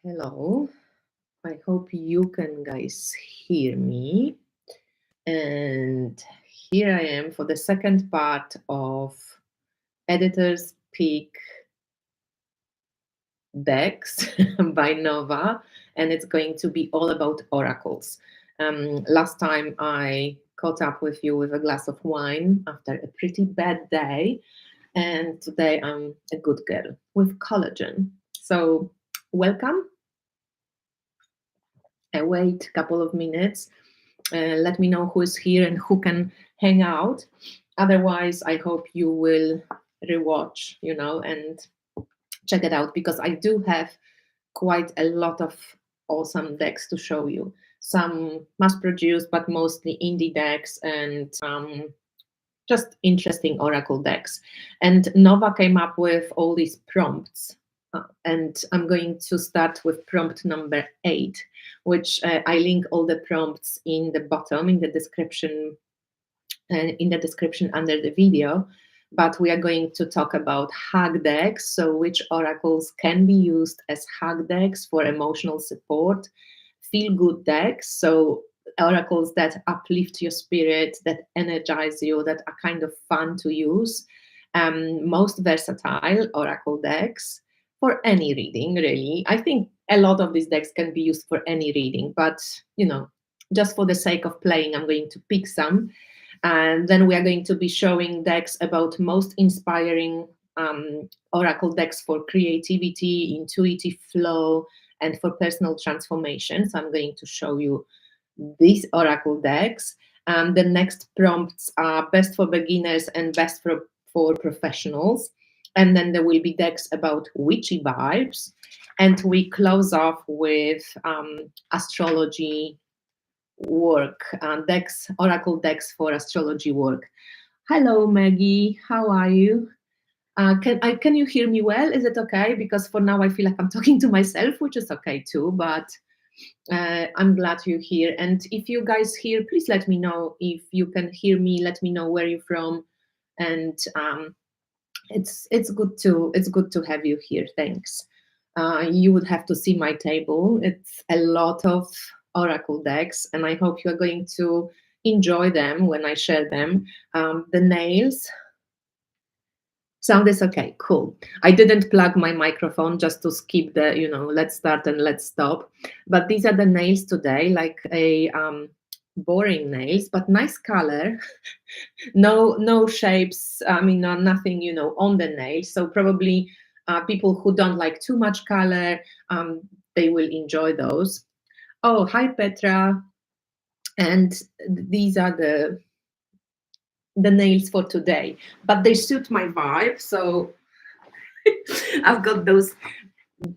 Hello, I hope you can guys hear me. And here I am for the second part of Editor's Pick Decks by Nova, and it's going to be all about oracles. Last time I caught up with you with a glass of wine after a pretty bad day, and today I'm a good girl with collagen. So, welcome. I wait a couple of minutes. Let me know who is here and who can hang out. Otherwise, I hope you will rewatch, and check it out because I do have quite a lot of awesome decks to show you. Some mass-produced, but mostly indie decks and just interesting oracle decks. And Nova came up with all these prompts. And I'm going to start with prompt number 8, which I link all the prompts in the bottom in the description under the video. But we are going to talk about hug decks, so which oracles can be used as hug decks for emotional support, feel good decks, so oracles that uplift your spirit, that energize you, that are kind of fun to use, most versatile oracle decks for any reading, really. I think a lot of these decks can be used for any reading, but just for the sake of playing, I'm going to pick some. And then we are going to be showing decks about most inspiring oracle decks for creativity, intuitive flow, and for personal transformation. So I'm going to show you these oracle decks. The next prompts are best for beginners and best for professionals. And then there will be decks about witchy vibes. And we close off with astrology work, oracle decks for astrology work. Hello, Maggie. How are you? Can you hear me well? Is it okay? Because for now I feel like I'm talking to myself, which is okay too. But I'm glad you're here. And if you guys hear, please let me know if you can hear me. Let me know where you're from, and it's good to have you here. Thanks. You would have to see my table. It's a lot of oracle decks, and I hope you are going to enjoy them when I share them. The nails. Sound is okay, cool. I didn't plug my microphone just to skip the, let's start and let's stop. But these are the nails today, like a boring nails, but nice color. No shapes, nothing, on the nails. So probably people who don't like too much color, they will enjoy those. Oh, hi, Petra. And these are the nails for today, but they suit my vibe. So I've got those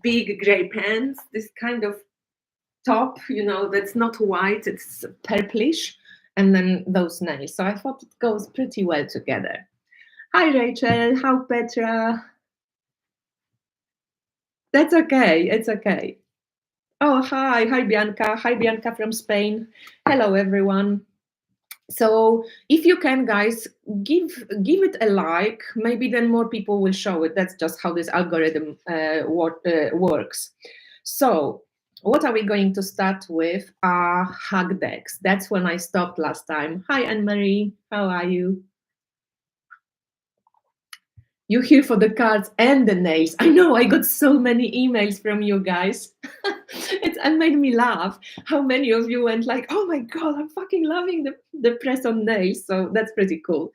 big gray pants, this kind of top, that's not white, it's purplish, and then those nails. So I thought it goes pretty well together. Hi, Rachel. How, Petra? That's okay. It's okay. Oh, hi. Hi, Bianca. Hi, Bianca from Spain. Hello, everyone. So if you can, guys, give it a like. Maybe then more people will show it. That's just how this algorithm works. So what are we going to start with? Hug decks. That's when I stopped last time. Hi, Anne-Marie. How are you? You here for the cards and the nails. I know, I got so many emails from you guys. It made me laugh how many of you went like, oh my God, I'm fucking loving the press on nails. So that's pretty cool.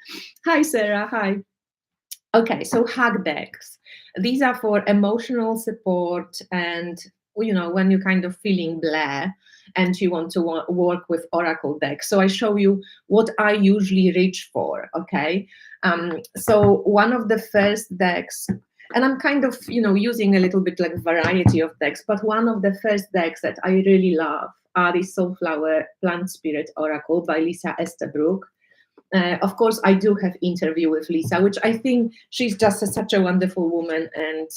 Hi, Sarah. Hi. Okay, so hug decks. These are for emotional support and, when you're kind of feeling blah and you want to work with oracle decks. So I show you what I usually reach for, okay? So one of the first decks, and I'm kind of, using a little bit like variety of decks, but one of the first decks that I really love are the Soulflower Plant Spirit Oracle by Lisa Estabrook. Of course, I do have interview with Lisa, which I think she's just such a wonderful woman and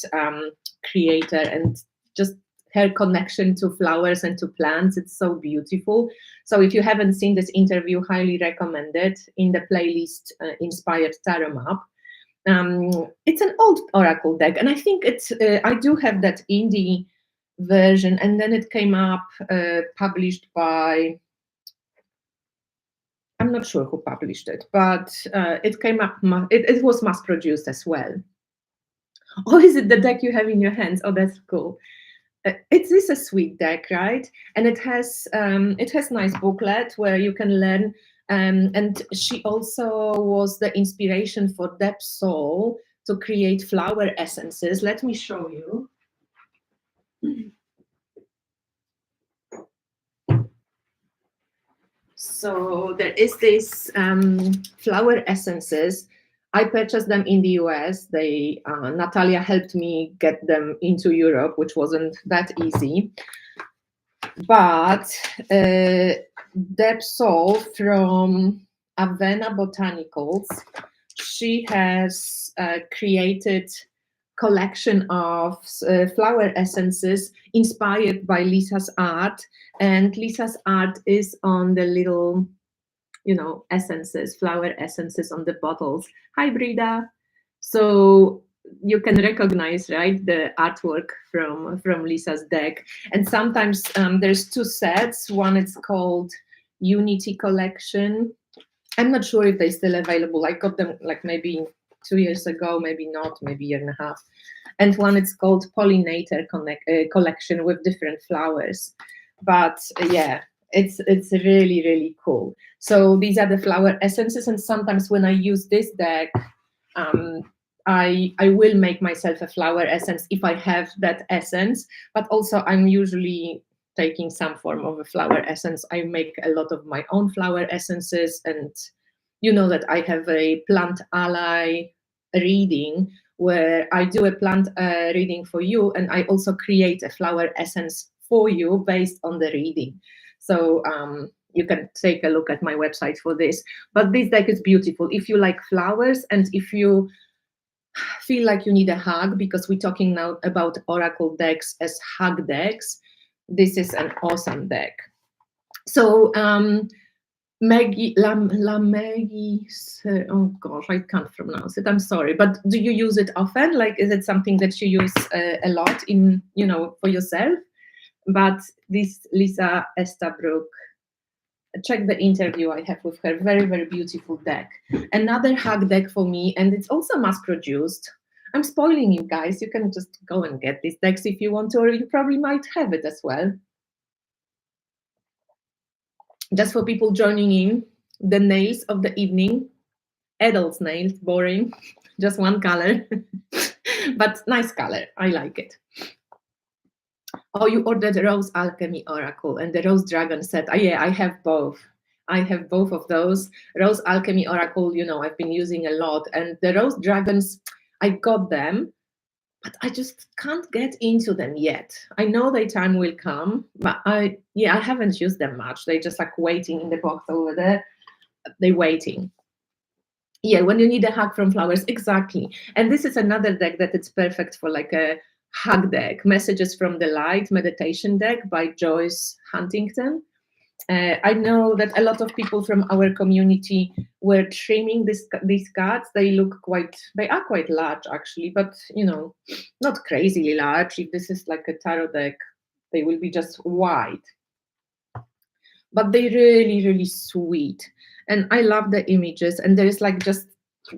creator, and just her connection to flowers and to plants, it's so beautiful. So if you haven't seen this interview, highly recommend it in the playlist Inspired Tarot Map. It's an old oracle deck, and I think it's I do have that indie version, and then it came up published by, I'm not sure who published it, but it came up, it was mass produced as well. Oh, is it the deck you have in your hands? Oh, that's cool. It is a sweet deck, right? And it has nice booklet where you can learn. And she also was the inspiration for Deb Soul to create flower essences. Let me show you. So there is this flower essences. I purchased them in the US. They Natalia helped me get them into Europe, which wasn't that easy. But Deb Soul from Avena Botanicals, she has created collection of flower essences inspired by Lisa's art, and Lisa's art is on the little, essences, flower essences on the bottles. Hi, Brida. So you can recognize, right, the artwork from Lisa's deck. And sometimes there's two sets. One is called Unity Collection. I'm not sure if they're still available. I got them like maybe 2 years ago, maybe not, maybe a year and a half. And one is called Pollinator Collection with different flowers. But yeah, it's really, really cool. So these are the flower essences. And sometimes when I use this deck, I will make myself a flower essence if I have that essence, but also I'm usually taking some form of a flower essence. I make a lot of my own flower essences, and you know that I have a plant ally reading where I do a plant reading for you, and I also create a flower essence for you based on the reading. So you can take a look at my website for this. But this deck is beautiful. If you like flowers and if you feel like you need a hug, because we're talking now about oracle decks as hug decks, this is an awesome deck. So Maggie, oh gosh, I can't pronounce it. I'm sorry, but do you use it often? Like, is it something that you use a lot in, for yourself? But this Lisa Estabrook, check the interview I have with her. Very, very beautiful deck. Another hug deck for me, and it's also mass produced. I'm spoiling you guys. You can just go and get these decks if you want to, or you probably might have it as well. Just for people joining in, the nails of the evening, adults nails, boring, just one color, but nice color. I like it. Oh, you ordered Rose Alchemy Oracle and the Rose Dragon set. Oh, yeah, I have both. I have both of those. Rose Alchemy Oracle, I've been using a lot. And the Rose Dragons, I got them, but I just can't get into them yet. I know their time will come, but I haven't used them much. They're just like waiting in the box over there. They're waiting. Yeah, when you need a hug from flowers, exactly. And this is another deck that it's perfect for, like a hug deck, Messages from the Light meditation deck by Joyce Huntington. I know that a lot of people from our community were trimming these cards. They are quite large actually, but not crazily large. If this is like a tarot deck, they will be just wide. But they're really, really sweet. And I love the images, and there is like just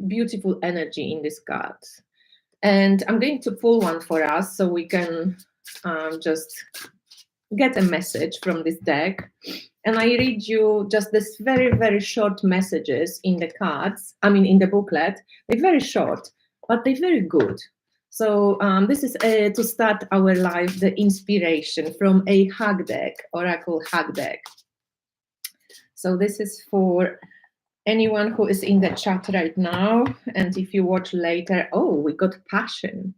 beautiful energy in these cards. And I'm going to pull one for us so we can just get a message from this deck. And I read you just this very, very short messages in the cards. I mean, in the booklet. They're very short, but they're very good. So this is to start our life, the inspiration from a hug deck, Oracle hug deck. So this is for anyone who is in the chat right now. And if you watch later, oh, we got passion.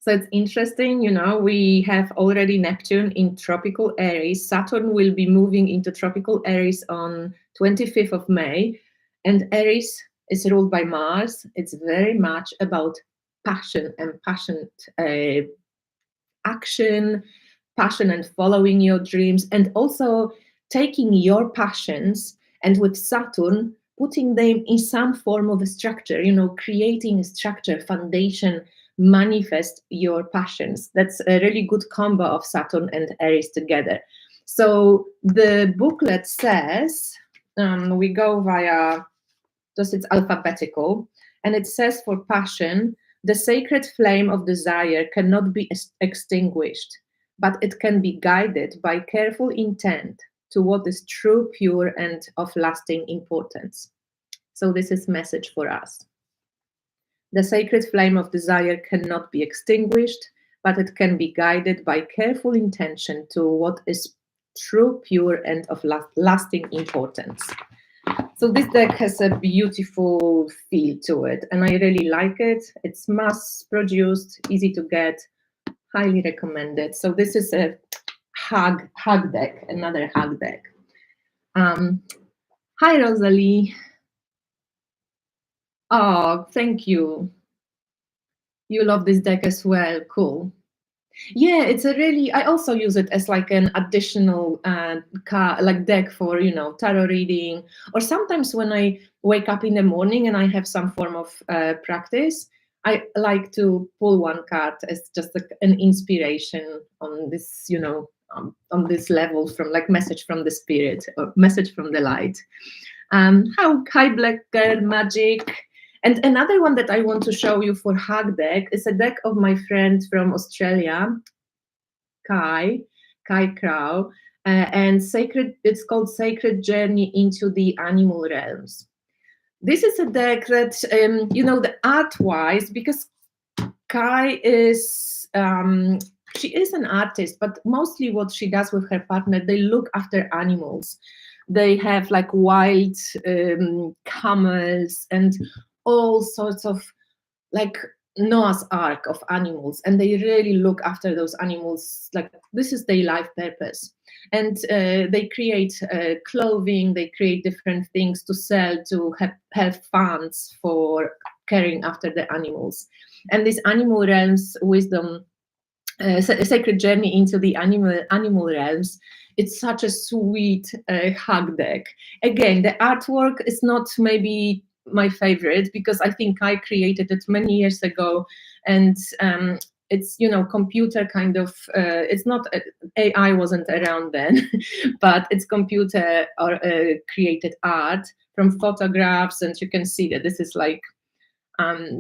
So it's interesting, we have already Neptune in tropical Aries. Saturn will be moving into tropical Aries on 25th of May. And Aries is ruled by Mars. It's very much about passion and passionate action, passion and following your dreams, and also taking your passions and with Saturn, putting them in some form of a structure, creating a structure, foundation, manifest your passions. That's a really good combo of Saturn and Aries together. So the booklet says, we go via, just it's alphabetical, and it says for passion, the sacred flame of desire cannot be extinguished, but it can be guided by careful intent to what is true, pure, and of lasting importance. So this is message for us. The sacred flame of desire cannot be extinguished, but it can be guided by careful intention to what is true, pure, and of lasting importance. So this deck has a beautiful feel to it, and I really like it. It's mass-produced, easy to get, highly recommended. So this is a hug deck, another hug deck. Hi, Rosalie. Oh, thank you. You love this deck as well. Cool. Yeah, it's a really, I also use it as like an additional deck for, tarot reading, or sometimes when I wake up in the morning and I have some form of practice, I like to pull one card as just an inspiration on this, on this level, from like message from the spirit or message from the light. Hi, Black Girl Magic. And another one that I want to show you for Hug Deck is a deck of my friend from Australia, Kai Crow, and it's called Sacred Journey into the Animal Realms. This is a deck that, the art-wise, because Kai is, she is an artist, but mostly what she does with her partner, they look after animals. They have like wild camels and all sorts of like Noah's Ark of animals, and they really look after those animals. Like this is their life purpose. And they create clothing, they create different things to sell, to have funds for caring after the animals. And this Animal Realms Wisdom, Sacred Journey into the Animal Realms, it's such a sweet hug deck. Again, the artwork is not maybe my favorite, because I think I created it many years ago, and it's computer kind of, it's not, AI wasn't around then, but it's computer or created art from photographs, and you can see that this is like, I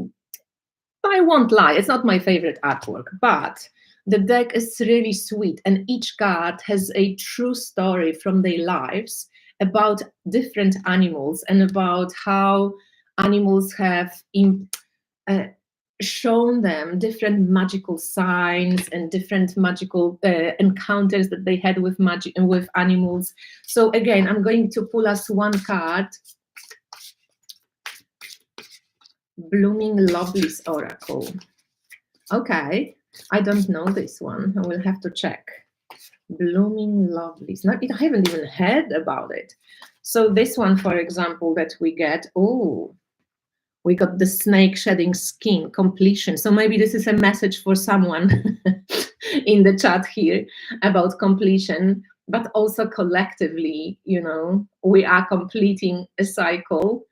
won't lie, it's not my favorite artwork, but the deck is really sweet, and each card has a true story from their lives about different animals and about how animals have shown them different magical signs and different magical encounters that they had with magic and with animals. So again, I'm going to pull us one card. Blooming Lovely's Oracle. Okay, I don't know this one. I will have to check. Blooming Lovely's. I haven't even heard about it. So this one, for example, that we get, we got the snake shedding skin, completion. So maybe this is a message for someone in the chat here about completion, but also collectively, we are completing a cycle,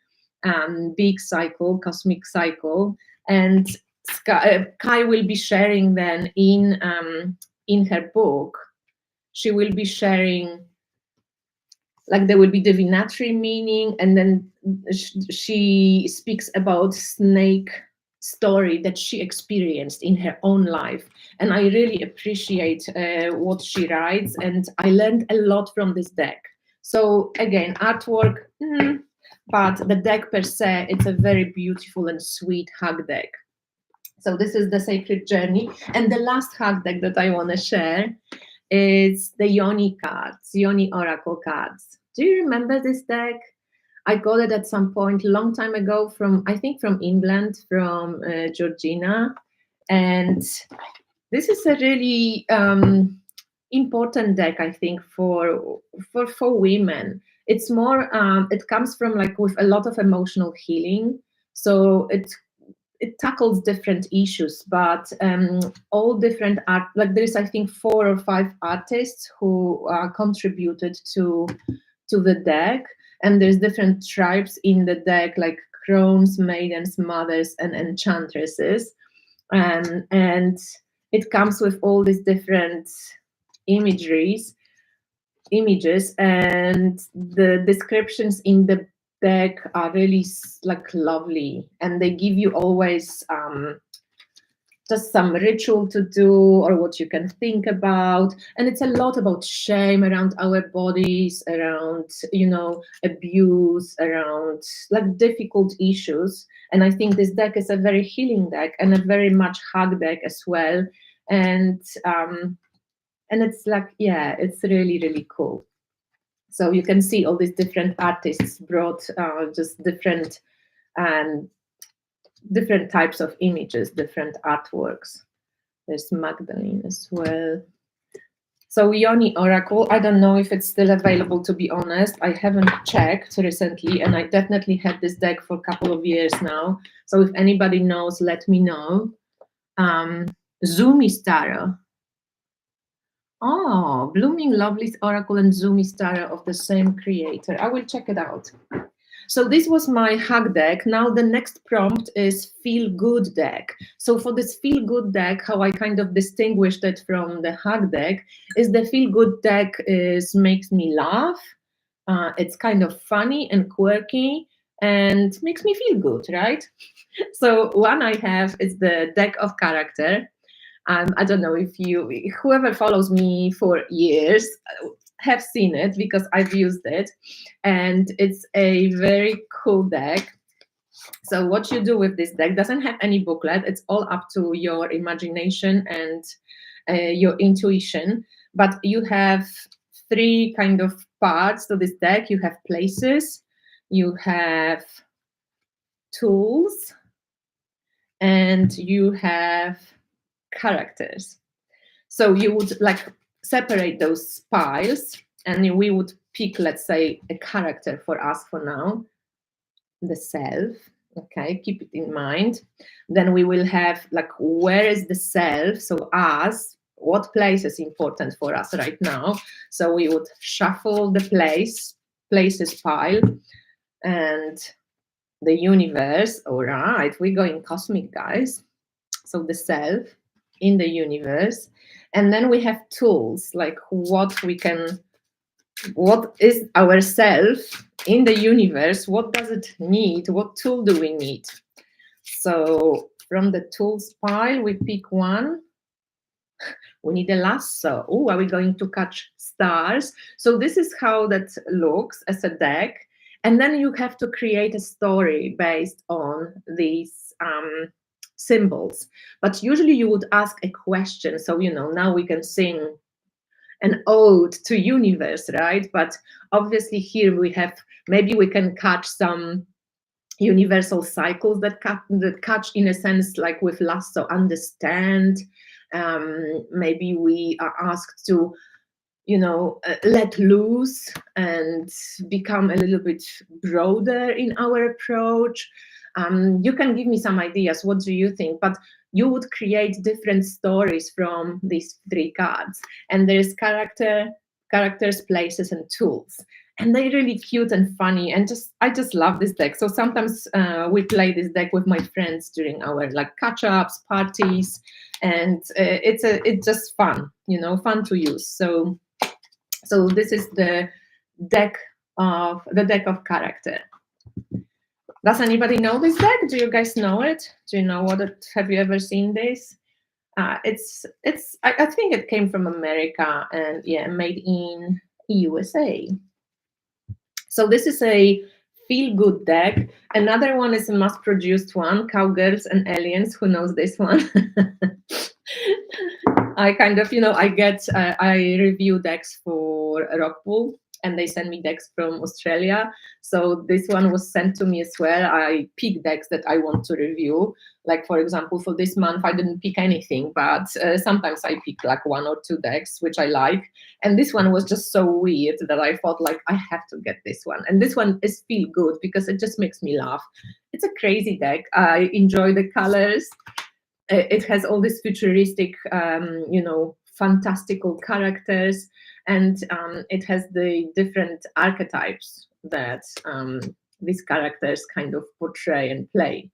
big cycle, cosmic cycle. And Kai will be sharing then in her book, she will be sharing, like there will be divinatory meaning, and then she speaks about snake story that she experienced in her own life. And I really appreciate what she writes, and I learned a lot from this deck. So again, artwork, but the deck per se, it's a very beautiful and sweet hug deck. So this is the Sacred Journey. And the last hug deck that I want to share is the Yoni cards, Yoni Oracle cards. Do you remember this deck? I got it at some point a long time ago from, I think from England, from Georgina. And this is a really important deck, I think, for women. It's more, it comes from like with a lot of emotional healing. So it tackles different issues, but all different art, like there's, I think, 4 or 5 artists who contributed to the deck, and there's different tribes in the deck, like crones, maidens, mothers, and enchantresses. And it comes with all these different images, and the descriptions in the deck are really like lovely, and they give you always just some ritual to do or what you can think about. And it's a lot about shame around our bodies, around, you know, abuse, around like difficult issues. And I think this deck is a very healing deck and a very much hug deck as well. And it's like, yeah, it's really, really cool. So you can see all these different artists brought just different types of images, different artworks. There's Magdalene as well. So Yoni Oracle, I don't know if it's still available, to be honest. I haven't checked recently, and I definitely had this deck for a couple of years now. So if anybody knows, let me know. Zumi Stara. Oh, Blooming Lovely's Oracle and Zumi Stara of the same creator. I will check it out. So this was my hug deck. Now the next prompt is feel good deck. So for this feel good deck, how I kind of distinguished it from the hug deck is the feel good deck makes me laugh. It's kind of funny and quirky and makes me feel good, right? So one I have is the deck of character. I don't know if whoever follows me for years have seen it because I've used it, and it's a very cool deck. So what you do with this deck doesn't have any booklet. It's all up to your imagination and your intuition. But you have three kind of parts to this deck. You have places, you have tools, and you have characters. So you would like separate those piles, and we would pick, let's say, a character for us for now, the self. Okay, keep it in mind. Then we will have like, where is the self? So us, what place is important for us right now? So we would shuffle the places pile, and the universe. All right, we're going cosmic, guys. So the self in the universe. And then we have tools, like what is our self in the universe? What does it need? What tool do we need? So from the tools pile, we pick one. We need a lasso. Oh, are we going to catch stars? So this is how that looks as a deck. And then you have to create a story based on these symbols. But usually you would ask a question. So, you know, now we can sing an ode to universe, right? But obviously here we have, maybe we can catch some universal cycles that catch in a sense, like with lasso, understand. Maybe we are asked to, you know, let loose and become a little bit broader in our approach. You can give me some ideas. What do you think? But you would create different stories from these three cards. And there's characters, places, and tools. And they're really cute and funny. And I just love this deck. So sometimes we play this deck with my friends during our like catch-ups, parties. And it's just fun, you know, fun to use. So this is the deck of character. Does anybody know this deck? Do you guys know it? Do you know what it? Have you ever seen this? It's I think it came from America and yeah, made in USA. So this is a feel good deck. Another one is a mass produced one, Cowgirls and Aliens. Who knows this one? I kind of, you know, I review decks for Rockpool, and they send me decks from Australia. So this one was sent to me as well. I pick decks that I want to review. Like, for example, for this month, I didn't pick anything, but sometimes I pick like one or two decks, which I like. And this one was just so weird that I thought like, I have to get this one. And this one is feel good because it just makes me laugh. It's a crazy deck. I enjoy the colors. It has all these futuristic, you know, fantastical characters, and it has the different archetypes that these characters kind of portray and play.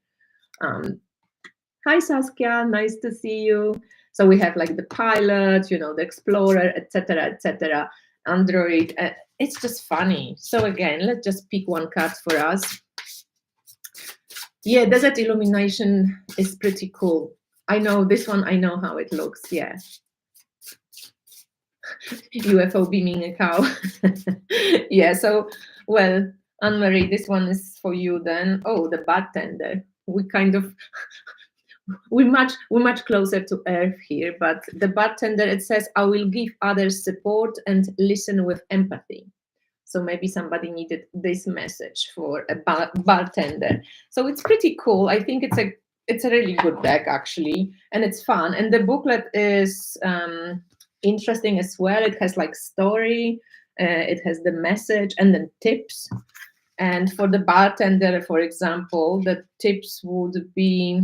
Hi Saskia, nice to see you. So we have like the pilot, you know, the explorer, etc., etc. Android. It's just funny. So again, let's just pick one card for us. Yeah, desert illumination is pretty cool. I know this one. I know how it looks. Yeah. UFO beaming a cow. Yeah. So, well, Anne-Marie, this one is for you then. Oh, the bartender. We kind of we're much closer to earth here, but the bartender, it says, I will give others support and listen with empathy. So maybe somebody needed this message for a bartender. So it's pretty cool. I think it's a really good deck actually, and it's fun. And the booklet is interesting as well. It has like story, it has the message and then tips. And for the bartender, for example, the tips would be,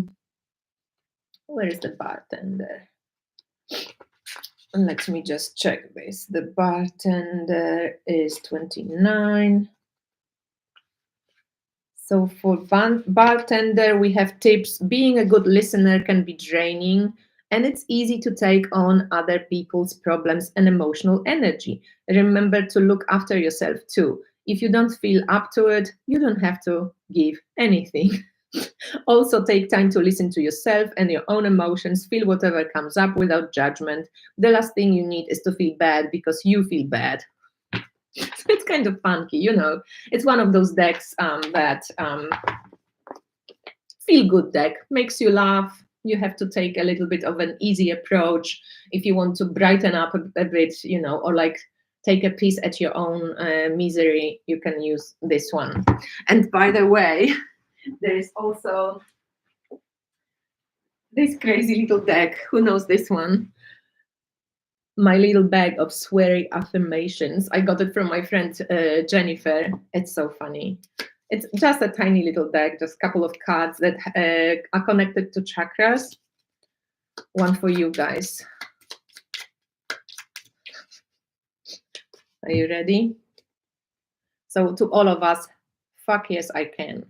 where is the bartender? Let me just check this. The bartender is 29. So for bartender, we have tips. Being a good listener can be draining, and it's easy to take on other people's problems and emotional energy. Remember to look after yourself too. If you don't feel up to it, you don't have to give anything. Also, take time to listen to yourself and your own emotions. Feel whatever comes up without judgment. The last thing you need is to feel bad because you feel bad. So it's kind of funky, you know. It's one of those decks that feel good deck, makes you laugh. You have to take a little bit of an easy approach if you want to brighten up a bit, you know, or like take a piece at your own misery. You can use this one. And by the way, there is also this crazy little deck. Who knows this one? My little bag of sweary affirmations. I got it from my friend Jennifer. It's so funny. It's just a tiny little deck, just a couple of cards that are connected to chakras. One for you guys. Are you ready? So to all of us, fuck yes, I can.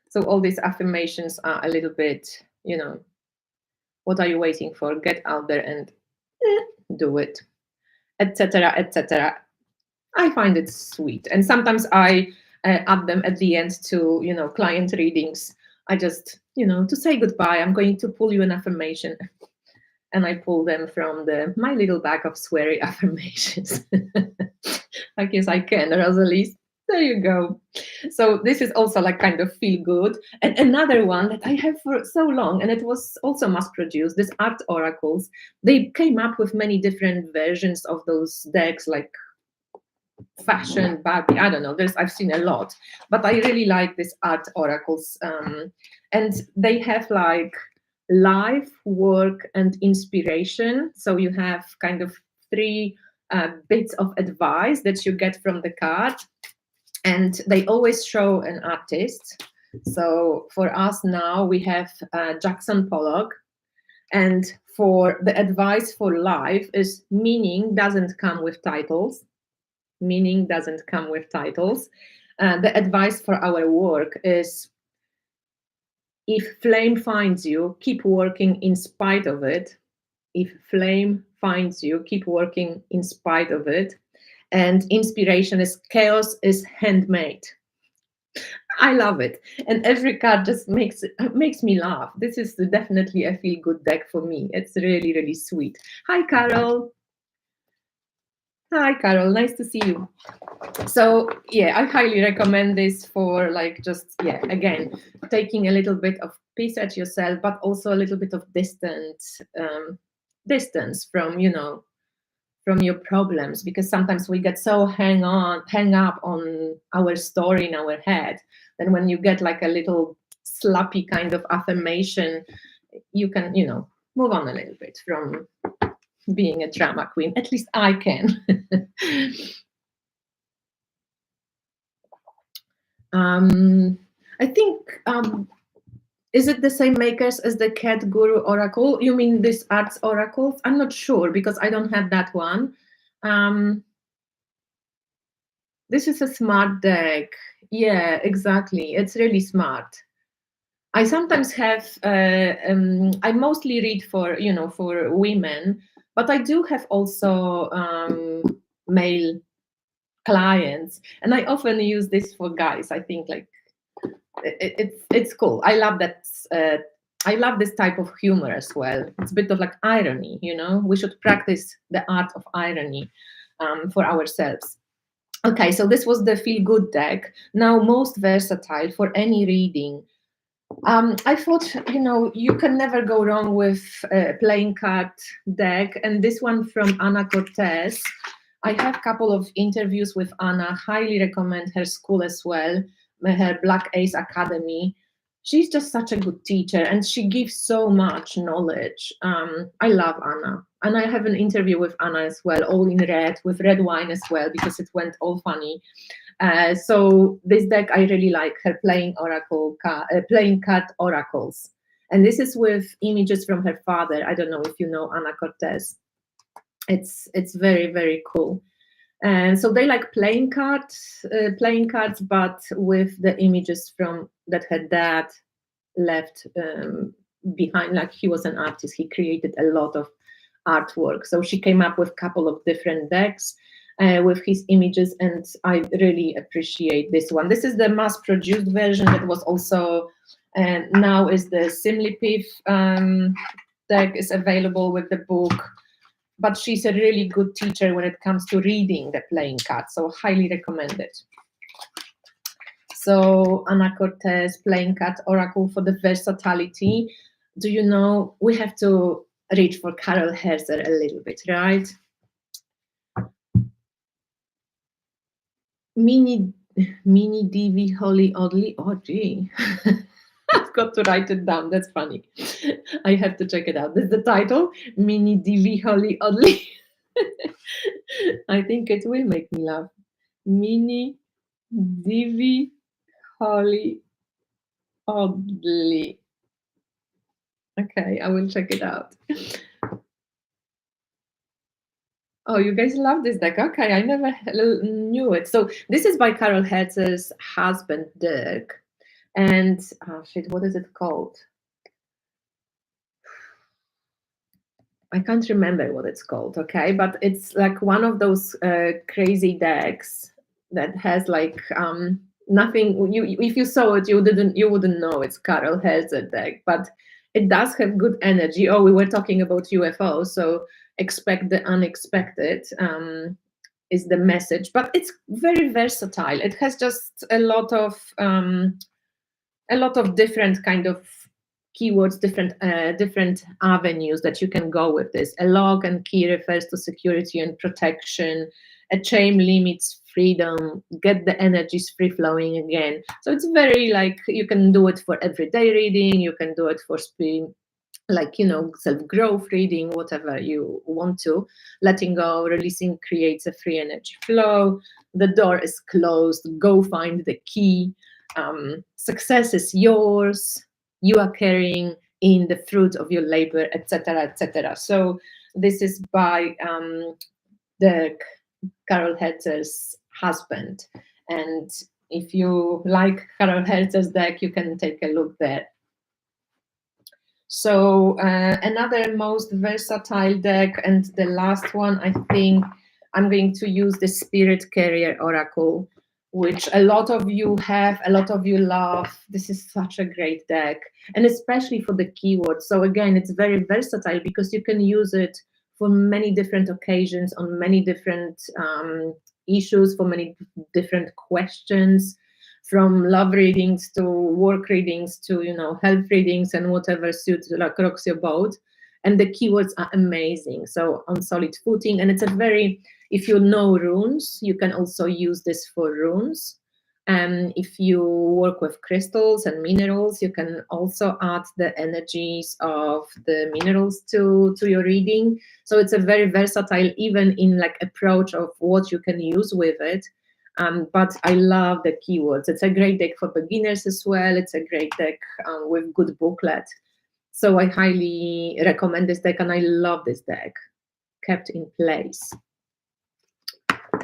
So all these affirmations are a little bit, you know, what are you waiting for? Get out there and do it, etc., etc. I find it sweet, and sometimes I add them at the end to, you know, client readings. I just, you know, to say goodbye, I'm going to pull you an affirmation, and I pull them from my little bag of sweary affirmations. I guess I can, Rosalie. There you go. So this is also like kind of feel good. And another one that I have for so long, and it was also mass produced, this art oracles. They came up with many different versions of those decks, like fashion, Barbie, I don't know, I've seen a lot, but I really like this art oracles, and they have like life, work, and inspiration. So you have kind of three bits of advice that you get from the card, and they always show an artist. So for us now, we have Jackson Pollock, and for the advice for life is meaning doesn't come with titles. Meaning doesn't come with titles. The advice for our work is, if flame finds you, keep working in spite of it. If flame finds you, keep working in spite of it. And inspiration is, chaos is handmade. I love it. And every card just makes me laugh. This is definitely a feel good deck for me. It's really, really sweet. Hi, Carol. Hi, Carol. Nice to see you. So yeah, I highly recommend this for like just, yeah, again, taking a little bit of peace at yourself, but also a little bit of distance from, you know, from your problems, because sometimes we get so hang up on our story in our head. Then when you get like a little slappy kind of affirmation, you can, you know, move on a little bit from being a drama queen. At least I can. I think, is it the same makers as the Cat Guru Oracle? You mean this arts oracles? I'm not sure because I don't have that one. This is a smart deck. Yeah, exactly. It's really smart. I sometimes have, I mostly read for, for women, but I do have also male clients, and I often use this for guys. I think like it's cool. I love that. I love this type of humor as well. It's a bit of like irony, We should practice the art of irony for ourselves. Okay, so this was the Feel Good deck. Now, most versatile for any reading. I thought, you can never go wrong with playing card deck, and this one from Anna Cortez. I have a couple of interviews with Anna. Highly recommend her school as well, her Black Ace Academy. She's just such a good teacher, and she gives so much knowledge. I love Anna, and I have an interview with Anna as well, all in red, with red wine as well, because it went all funny. So this deck, I really like her playing card oracles, and this is with images from her father. I don't know if you know Ana Cortez. It's very, very cool. And so they like playing cards, but with the images from that her dad left behind. Like, he was an artist, he created a lot of artwork. So she came up with a couple of different decks with his images, and I really appreciate this one. This is the mass-produced version that was also now is the Simlipif deck is available with the book. But she's a really good teacher when it comes to reading the playing cards, so highly recommend it. So Ana Cortez, playing card oracle for the versatility. Do you know, we have to reach for Carol Herzer a little bit, right? Mini DV Holly Oddly. Oh, gee. I've got to write it down. That's funny. I have to check it out. This is the title, Mini DV Holly Oddly. I think it will make me laugh. Mini DV Holly Oddly. Okay, I will check it out. Oh, you guys love this deck. Okay, I never knew it. So this is by Carol Herzer's husband, Dirk. And, oh shit, what is it called? I can't remember what it's called, okay? But it's like one of those crazy decks that has like nothing. If you saw it, you wouldn't know it's Carol Herzer deck, but it does have good energy. Oh, we were talking about UFO, so expect the unexpected is the message. But it's very versatile. It has just a lot of different kind of keywords, different avenues that you can go with this. A lock and key refers to security and protection. A chain limits freedom. Get the energies free flowing again. So it's very like, you can do it for everyday reading. You can do it for like, self-growth reading, whatever you want to. Letting go, releasing creates a free energy flow. The door is closed. Go find the key. Success is yours. You are carrying in the fruit of your labor, etc., etc. So this is by Carol Herzer's husband. And if you like Carol Herzer's deck, you can take a look there. So another most versatile deck, and the last one, I think I'm going to use the Spirit Carrier Oracle, which a lot of you have, a lot of you love. This is such a great deck, and especially for the keywords. So again, it's very versatile because you can use it for many different occasions, on many different issues, for many different questions, from love readings to work readings to health readings and whatever suits, like, rocks your boat. And the keywords are amazing, so on solid footing. And it's a very, if you know runes, you can also use this for runes. And if you work with crystals and minerals, you can also add the energies of the minerals to your reading. So it's a very versatile, even in like approach of what you can use with it. But I love the keywords. It's a great deck for beginners as well. It's a great deck with good booklet. So I highly recommend this deck, and I love this deck. Kept in place.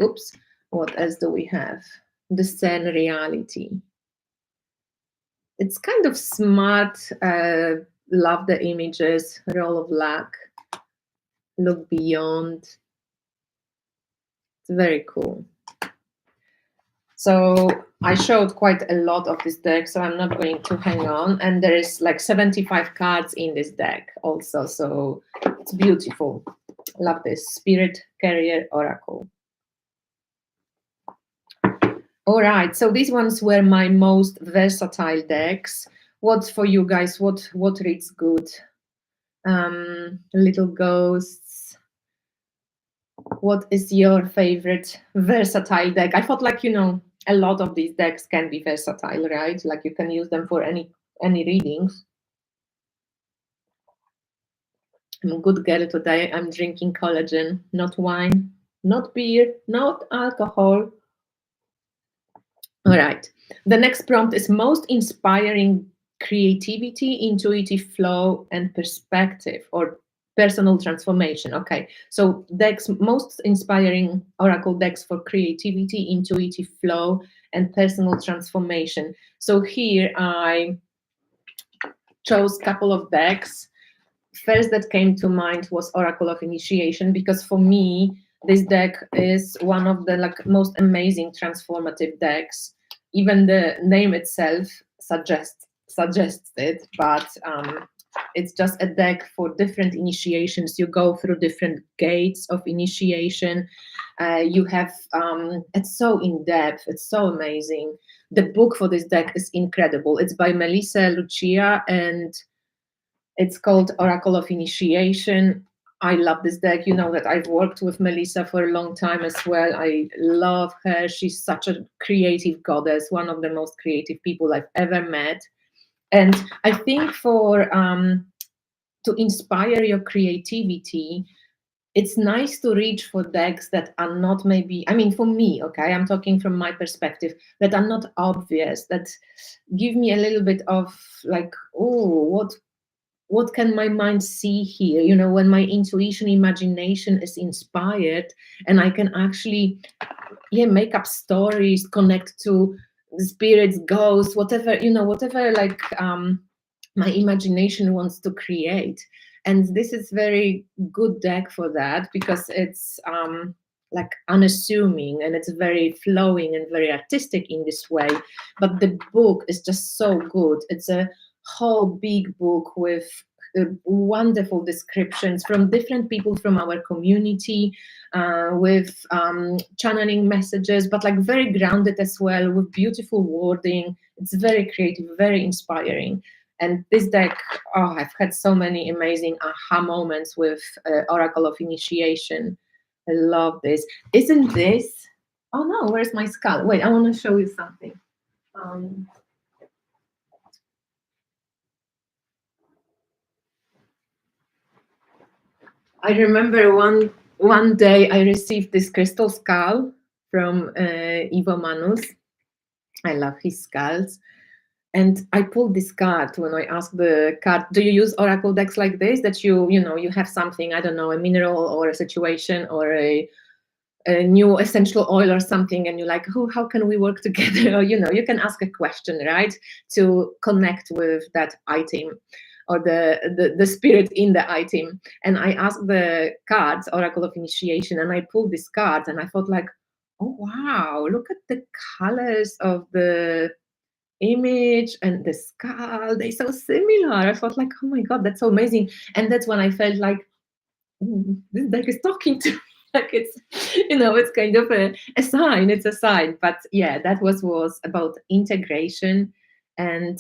Oops. What else do we have? Discern reality. It's kind of smart. Love the images. Roll of luck. Look beyond. It's very cool. So I showed quite a lot of this deck, so I'm not going to hang on. And there is like 75 cards in this deck also, so it's beautiful. Love this. Spirit Carrier Oracle. All right, so these ones were my most versatile decks. What for you guys? What reads good? Little Ghosts. What is your favorite versatile deck? I thought, like, a lot of these decks can be versatile, right? Like you can use them for any readings. I'm a good girl today. I'm drinking collagen, not wine, not beer, not alcohol. All right. The next prompt is most inspiring creativity, intuitive flow, and perspective, or personal transformation. Okay. So decks, most inspiring oracle decks for creativity, intuitive flow, and personal transformation. So here I chose a couple of decks. First that came to mind was Oracle of Initiation, because for me, this deck is one of the most amazing transformative decks. Even the name itself suggests it, but it's just a deck for different initiations. You go through different gates of initiation. You have, it's so in-depth, it's so amazing. The book for this deck is incredible. It's by Melissa Lucia, and it's called Oracle of Initiation. I love this deck. You know that I've worked with Melissa for a long time as well. I love her. She's such a creative goddess, one of the most creative people I've ever met. And I think for to inspire your creativity, it's nice to reach for decks that are not maybe, I mean, for me, okay, I'm talking from my perspective, that are not obvious, that give me a little bit of like, oh, what can my mind see here? You know, when my intuition, imagination is inspired, and I can actually, make up stories, connect to the spirits, ghosts, whatever, whatever like my imagination wants to create. And this is very good deck for that, because it's like unassuming, and it's very flowing and very artistic in this way. But the book is just so good. It's a whole big book with wonderful descriptions from different people from our community, with channeling messages, but like very grounded as well, with beautiful wording. It's very creative, very inspiring. And this deck, I've had so many amazing aha moments with Oracle of Initiation. I love this. Isn't this? Oh no, where's my skull? Wait, I want to show you something. I remember one day I received this crystal skull from Ivo Manus. I love his skulls. And I pulled this card when I asked the card, do you use oracle decks like this, that you have something, I don't know, a mineral or a situation or a new essential oil or something, and you're like, oh, how can we work together? Or, you can ask a question, right, to connect with that item or the spirit in the item. And I asked the cards, Oracle of Initiation, and I pulled this card, and I thought like, oh wow, look at the colors of the image and the skull, they're so similar. I thought like, oh my god, that's so amazing. And that's when I felt like, this deck is talking to me. Like it's kind of a sign. It's a sign. But yeah, that was about integration, and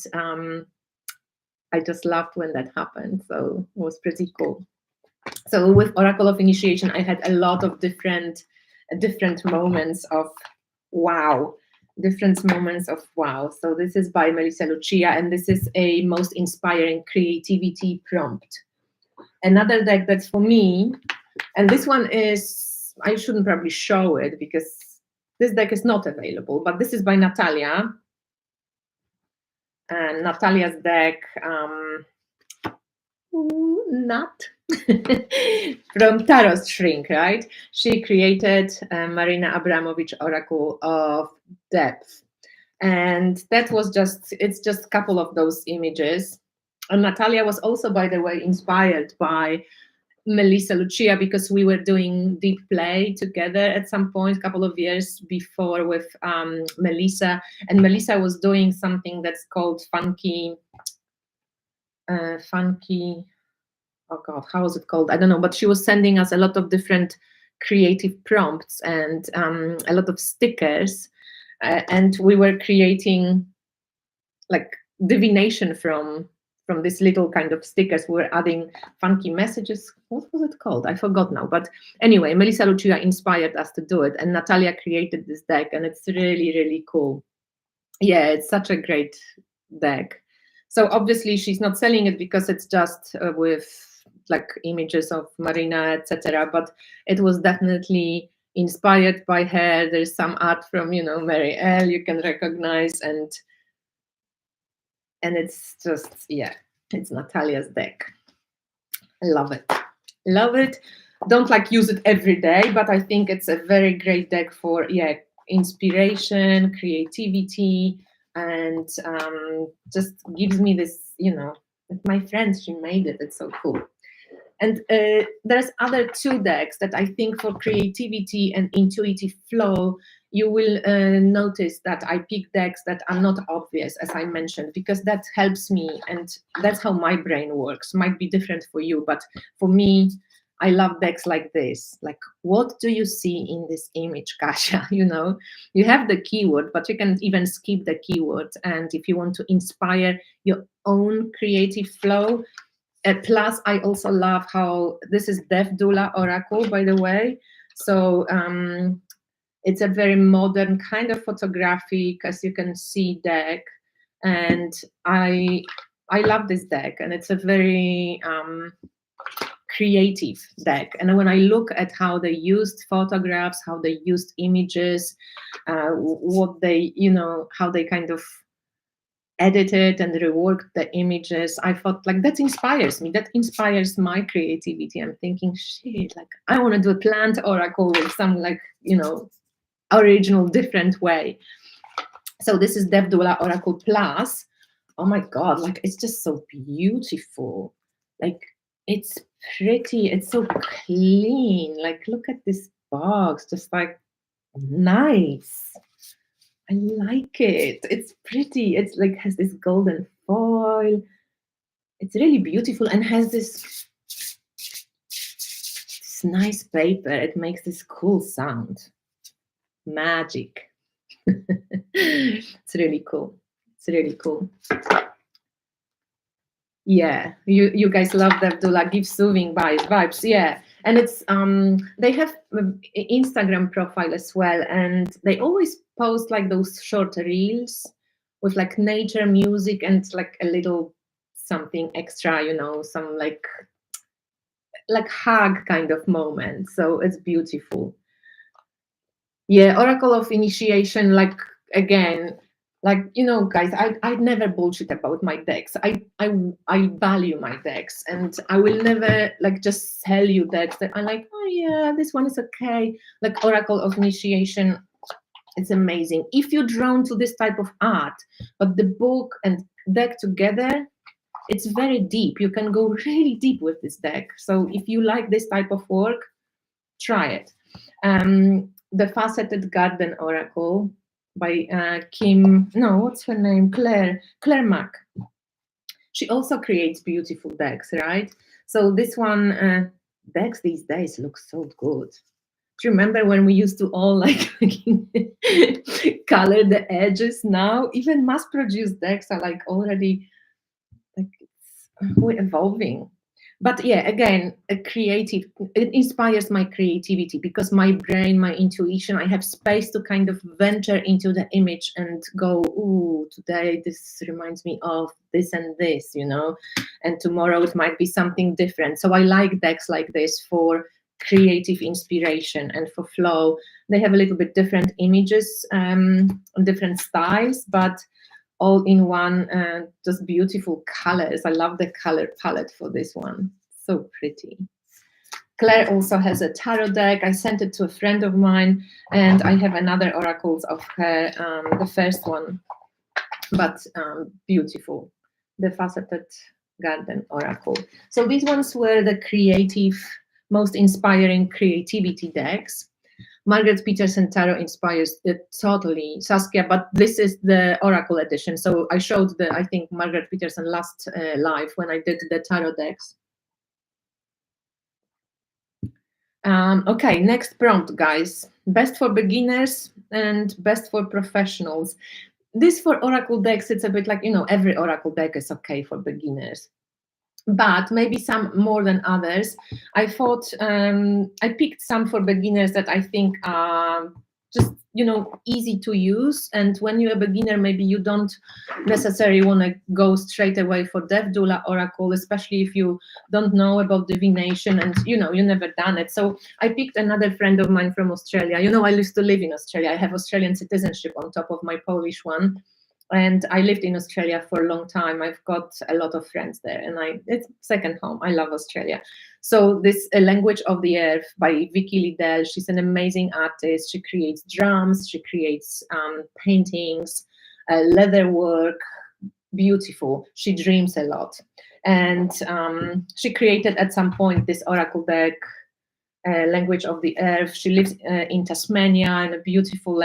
I just loved when that happened. So it was pretty cool. So with Oracle of Initiation, I had a lot of different moments of wow. Different moments of wow. So this is by Melissa Lucia, and this is a most inspiring creativity prompt. Another deck that's for me, and this one is, I shouldn't probably show it because this deck is not available, but this is by Natalia. And Natalia's deck, not from Tarot Shrink, right? She created Marina Abramovich Oracle of Depth. And that was it's just a couple of those images. And Natalia was also, by the way, inspired by Melissa Lucia, because we were doing deep play together at some point a couple of years before with Melissa, and Melissa was doing something that's called funky, oh god, how was it called? I don't know, but she was sending us a lot of different creative prompts and a lot of stickers, and we were creating like divination from this little kind of stickers. We were adding funky messages. What was it called? I forgot now. But anyway, Melissa Lucia inspired us to do it, and Natalia created this deck, and it's really, really cool. Yeah, it's such a great deck. So obviously she's not selling it because it's just with like images of Marina, etc. But it was definitely inspired by her. There's some art from, you know, Mary L. you can recognize, and it's just, yeah, it's Natalia's deck. I love it. Love it. Don't like use it every day, but I think it's a very great deck for, yeah, inspiration, creativity, and just gives me this, you know, my friend, she made it. It's so cool. And there's other two decks that I think for creativity and intuitive flow, you will notice that I pick decks that are not obvious, as I mentioned, because that helps me, and that's how my brain works. Might be different for you, but for me, I love decks like this. Like, what do you see in this image, Kasia? You know, you have the keyword, but you can even skip the keyword. And if you want to inspire your own creative flow, plus, I also love how this is Death Doula Oracle, by the way. So it's a very modern kind of photographic, as you can see, deck. And I love this deck, and it's a very creative deck. And when I look at how they used photographs, how they used images, what they, you know, how they kind of edited and reworked the images, I thought, like, that inspires me. That inspires my creativity. I'm thinking, shit, like, I want to do a plant oracle with some, like, you know, original, different way. So this is Death Doula Oracle Plus. Oh my God, like, it's just so beautiful. Like, it's pretty, it's so clean. Like, look at this box, just like, nice. I like it. It's pretty. It's like has this golden foil. It's really beautiful and has this nice paper. It makes this cool sound. Magic. It's really cool. It's really cool. Yeah, you guys love that Dula, give soothing vibes. Yeah, and it's they have Instagram profile as well, and they always post like those short reels with like nature music and like a little something extra, you know, some like hug kind of moment. So it's beautiful. Yeah, Oracle of Initiation, like, again, like, you know, guys, I never bullshit about my decks. I value my decks, and I will never like just sell you decks that I'm like, oh yeah, this one is okay. Like Oracle of Initiation, it's amazing. If you're drawn to this type of art, but the book and deck together, it's very deep. You can go really deep with this deck. So if you like this type of work, try it. The Faceted Garden Oracle by what's her name? Claire Mack. She also creates beautiful decks, right? So this one, decks these days look so good. Do you remember when we used to all like color the edges? Now even mass-produced decks are like already like we're evolving. But yeah, again, it inspires my creativity because my brain, my intuition, I have space to kind of venture into the image and go, ooh, today this reminds me of this and this, you know, and tomorrow it might be something different. So I like decks like this for creative inspiration and for flow. They have a little bit different images, different styles, but all in one, just beautiful colors. I love the color palette for this one. So pretty. Claire also has a tarot deck. I sent it to a friend of mine, and I have another oracles of her, the first one, but beautiful, the Faceted Garden Oracle. So these ones were the creative, most inspiring creativity decks. Margaret Peterson Tarot inspires it totally, Saskia, but this is the Oracle edition. So I showed I think, Margaret Peterson last live when I did the tarot decks. Okay, next prompt, guys. Best for beginners and best for professionals. This for Oracle decks, it's a bit like, every Oracle deck is okay for beginners, but maybe some more than others. I thought I picked some for beginners that I think are just, easy to use. And when you're a beginner, maybe you don't necessarily want to go straight away for Death Doula Oracle, especially if you don't know about divination and, you never done it. So I picked another friend of mine from Australia. I used to live in Australia. I have Australian citizenship on top of my Polish one. And I lived in Australia for a long time. I've got a lot of friends there, and it's second home. I love Australia. So this Language of the Earth by Vicky Liddell. She's an amazing artist. She creates drums. She creates paintings, leather work. Beautiful. She dreams a lot, and she created at some point this oracle deck, Language of the Earth. She lives in Tasmania in a beautiful,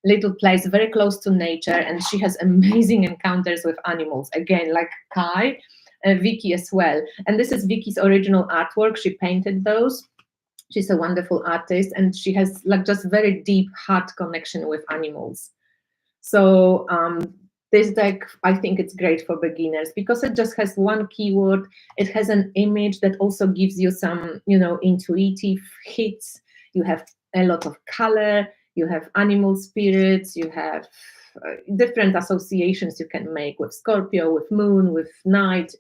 little place very close to nature, and she has amazing encounters with animals, again, like Kai, Vicky as well. And this is Vicky's original artwork. She painted those. She's a wonderful artist, and she has just very deep heart connection with animals. So this deck, I think it's great for beginners because it just has one keyword. It has an image that also gives you some, intuitive hits. You have a lot of color. You have animal spirits, you have different associations you can make with Scorpio, with moon, with night,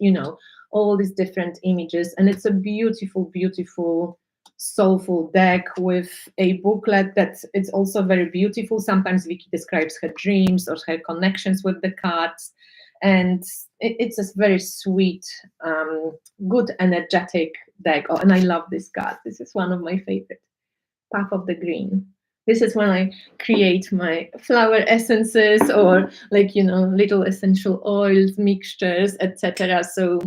all these different images. And it's a beautiful, beautiful, soulful deck with a booklet that it's also very beautiful. Sometimes Vicky describes her dreams or her connections with the cards. And it's a very sweet, good, energetic deck. Oh, and I love this card. This is one of my favorite, Path of the Green. This is when I create my flower essences or little essential oils, mixtures, etc. So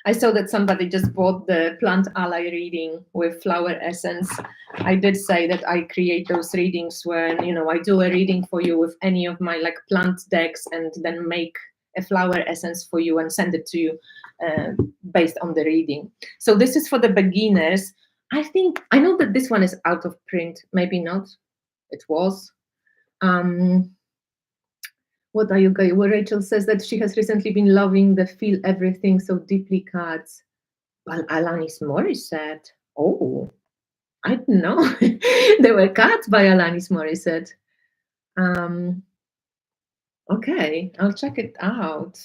I saw that somebody just bought the Plant Ally reading with flower essence. I did say that I create those readings when, I do a reading for you with any of my plant decks and then make a flower essence for you and send it to you based on the reading. So this is for the beginners. I know that this one is out of print, maybe not. It was. What are you guys? Well, Rachel says that she has recently been loving the Feel Everything So Deeply cards. Well, Alanis Morissette. Oh, I didn't know. There were cards by Alanis Morissette. Okay, I'll check it out.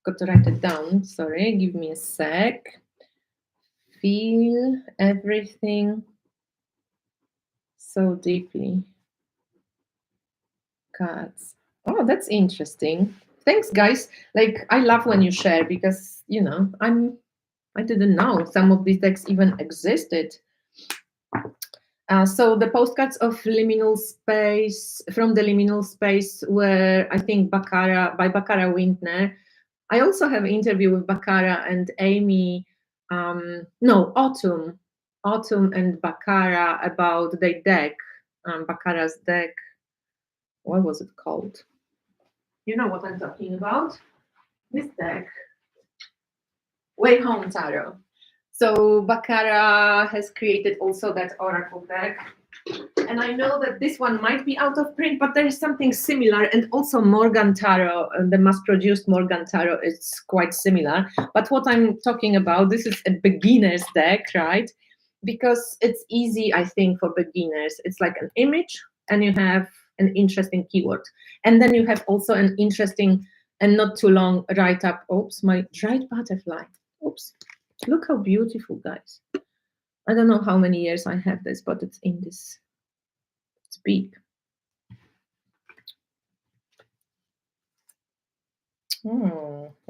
Got to write it down. Sorry, give me a sec. Feel Everything So Deeply cards. Oh, that's interesting. Thanks, guys. I love when you share because I didn't know some of these decks even existed. So the postcards of Liminal Space from the Liminal Space were, I think, by Baccara Wintner. I also have an interview with Baccara and Amy. Autumn and Baccara about their deck. Bacara's deck. What was it called? You know what I'm talking about? This deck. Way Home Tarot. So Baccara has created also that oracle deck. And I know that this one might be out of print, but there is something similar. And also Morgan Tarot, the mass-produced Morgan Tarot, is quite similar. But what I'm talking about, this is a beginner's deck, right? Because it's easy, I think, for beginners. It's like an image, and you have an interesting keyword. And then you have also an interesting and not too long write-up. Oops, my dried butterfly. Oops, look how beautiful, guys. I don't know how many years I have this, but it's in this. It's big.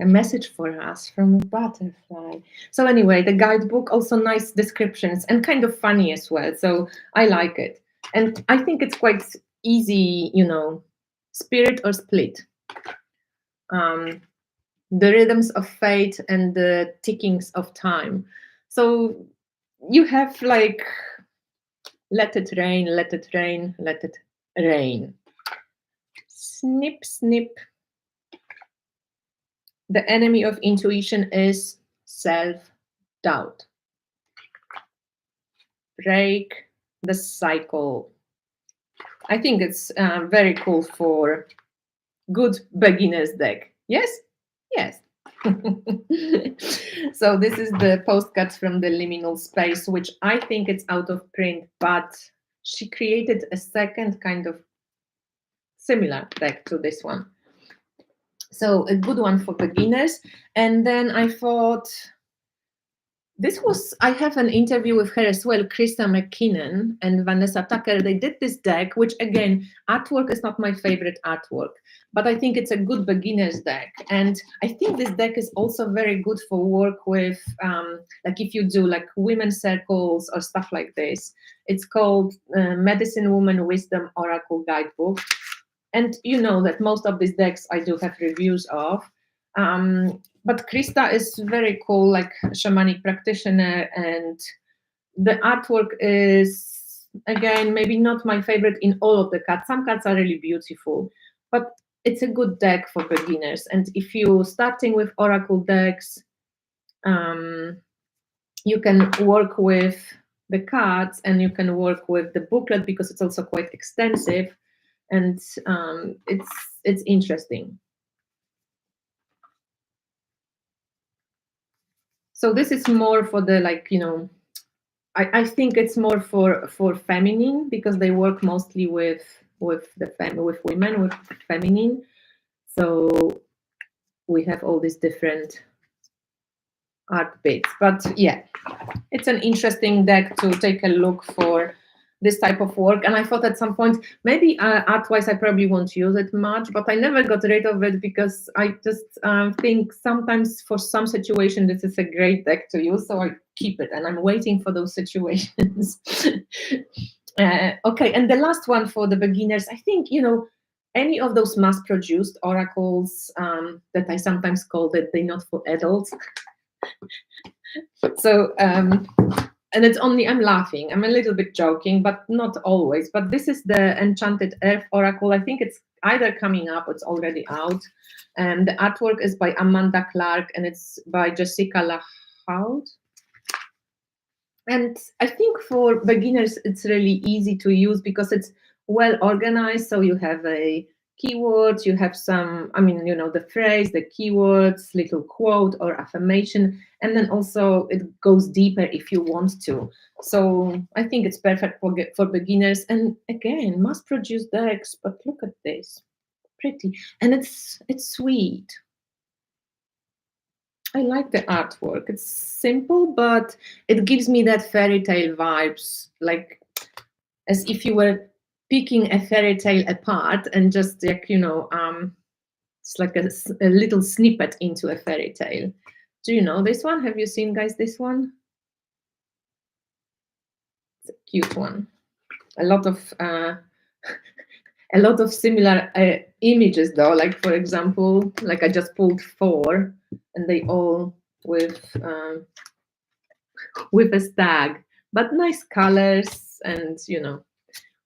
A message for us from a butterfly. So anyway, the guidebook, also nice descriptions and kind of funny as well. So I like it. And I think it's quite easy, spirit or split. The rhythms of fate and the tickings of time. So you have like, let it rain, let it rain, let it rain. Snip, snip. The enemy of intuition is self-doubt. Break the cycle. I think it's very cool for good beginner's deck. Yes? Yes. So this is the postcards from the liminal space, which I think it's out of print, but she created a second kind of similar deck to this one. So a good one for beginners. And then I thought, I have an interview with her as well, Krista McKinnon and Vanessa Tucker. They did this deck, which again, artwork is not my favorite artwork, but I think it's a good beginner's deck. And I think this deck is also very good for work with, like if you do like women's circles or stuff like this. It's called Medicine Woman Wisdom Oracle Guidebook. And you know that most of these decks I do have reviews of. But Krista is very cool, like shamanic practitioner, and the artwork is, again, maybe not my favorite in all of the cards. Some cards are really beautiful, but it's a good deck for beginners. And if you're starting with oracle decks, you can work with the cards and you can work with the booklet because it's also quite extensive, and it's interesting. So this is more for the, like, I think it's more for feminine, because they work mostly with women, with feminine. So we have all these different art bits. But yeah, it's an interesting deck to take a look for this type of work. And I thought at some point, maybe art-wise, I probably won't use it much, but I never got rid of it because I just think sometimes for some situation, this is a great deck to use. So I keep it and I'm waiting for those situations. Okay, and the last one for the beginners, I think, any of those mass-produced oracles that I sometimes call that they're not for adults. So, and it's only, I'm laughing, I'm a little bit joking, but not always. But this is the Enchanted Earth Oracle. I think it's either coming up or it's already out. And the artwork is by Amanda Clark and it's by Jessica LaHoud. And I think for beginners, it's really easy to use because it's well organized. So you have a keyword, you have some, the phrase, the keywords, little quote or affirmation, and then also it goes deeper if you want to. So I think it's perfect for beginners. And again, mass-produced decks, but look at this, pretty, and it's sweet. I like the artwork. It's simple, but it gives me that fairy tale vibes, like as if you were picking a fairy tale apart and just like, it's like a little snippet into a fairy tale. Do you know this one? Have you seen, guys, this one? It's a cute one. A lot of similar images though, like for example, like I just pulled 4 and they all with a stag, but nice colors, and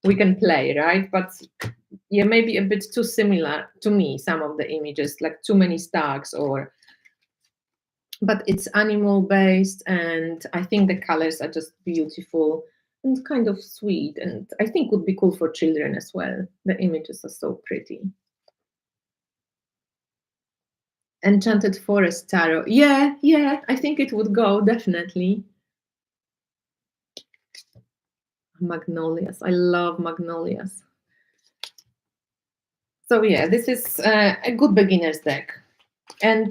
we can play, right? But yeah, maybe a bit too similar to me, some of the images, like too many stags, but it's animal based, and I think the colors are just beautiful and kind of sweet, and I think would be cool for children as well. The images are so pretty. Enchanted Forest Tarot. Yeah, I think it would go, definitely. Magnolias. I love magnolias. So yeah, this is a good beginner's deck. And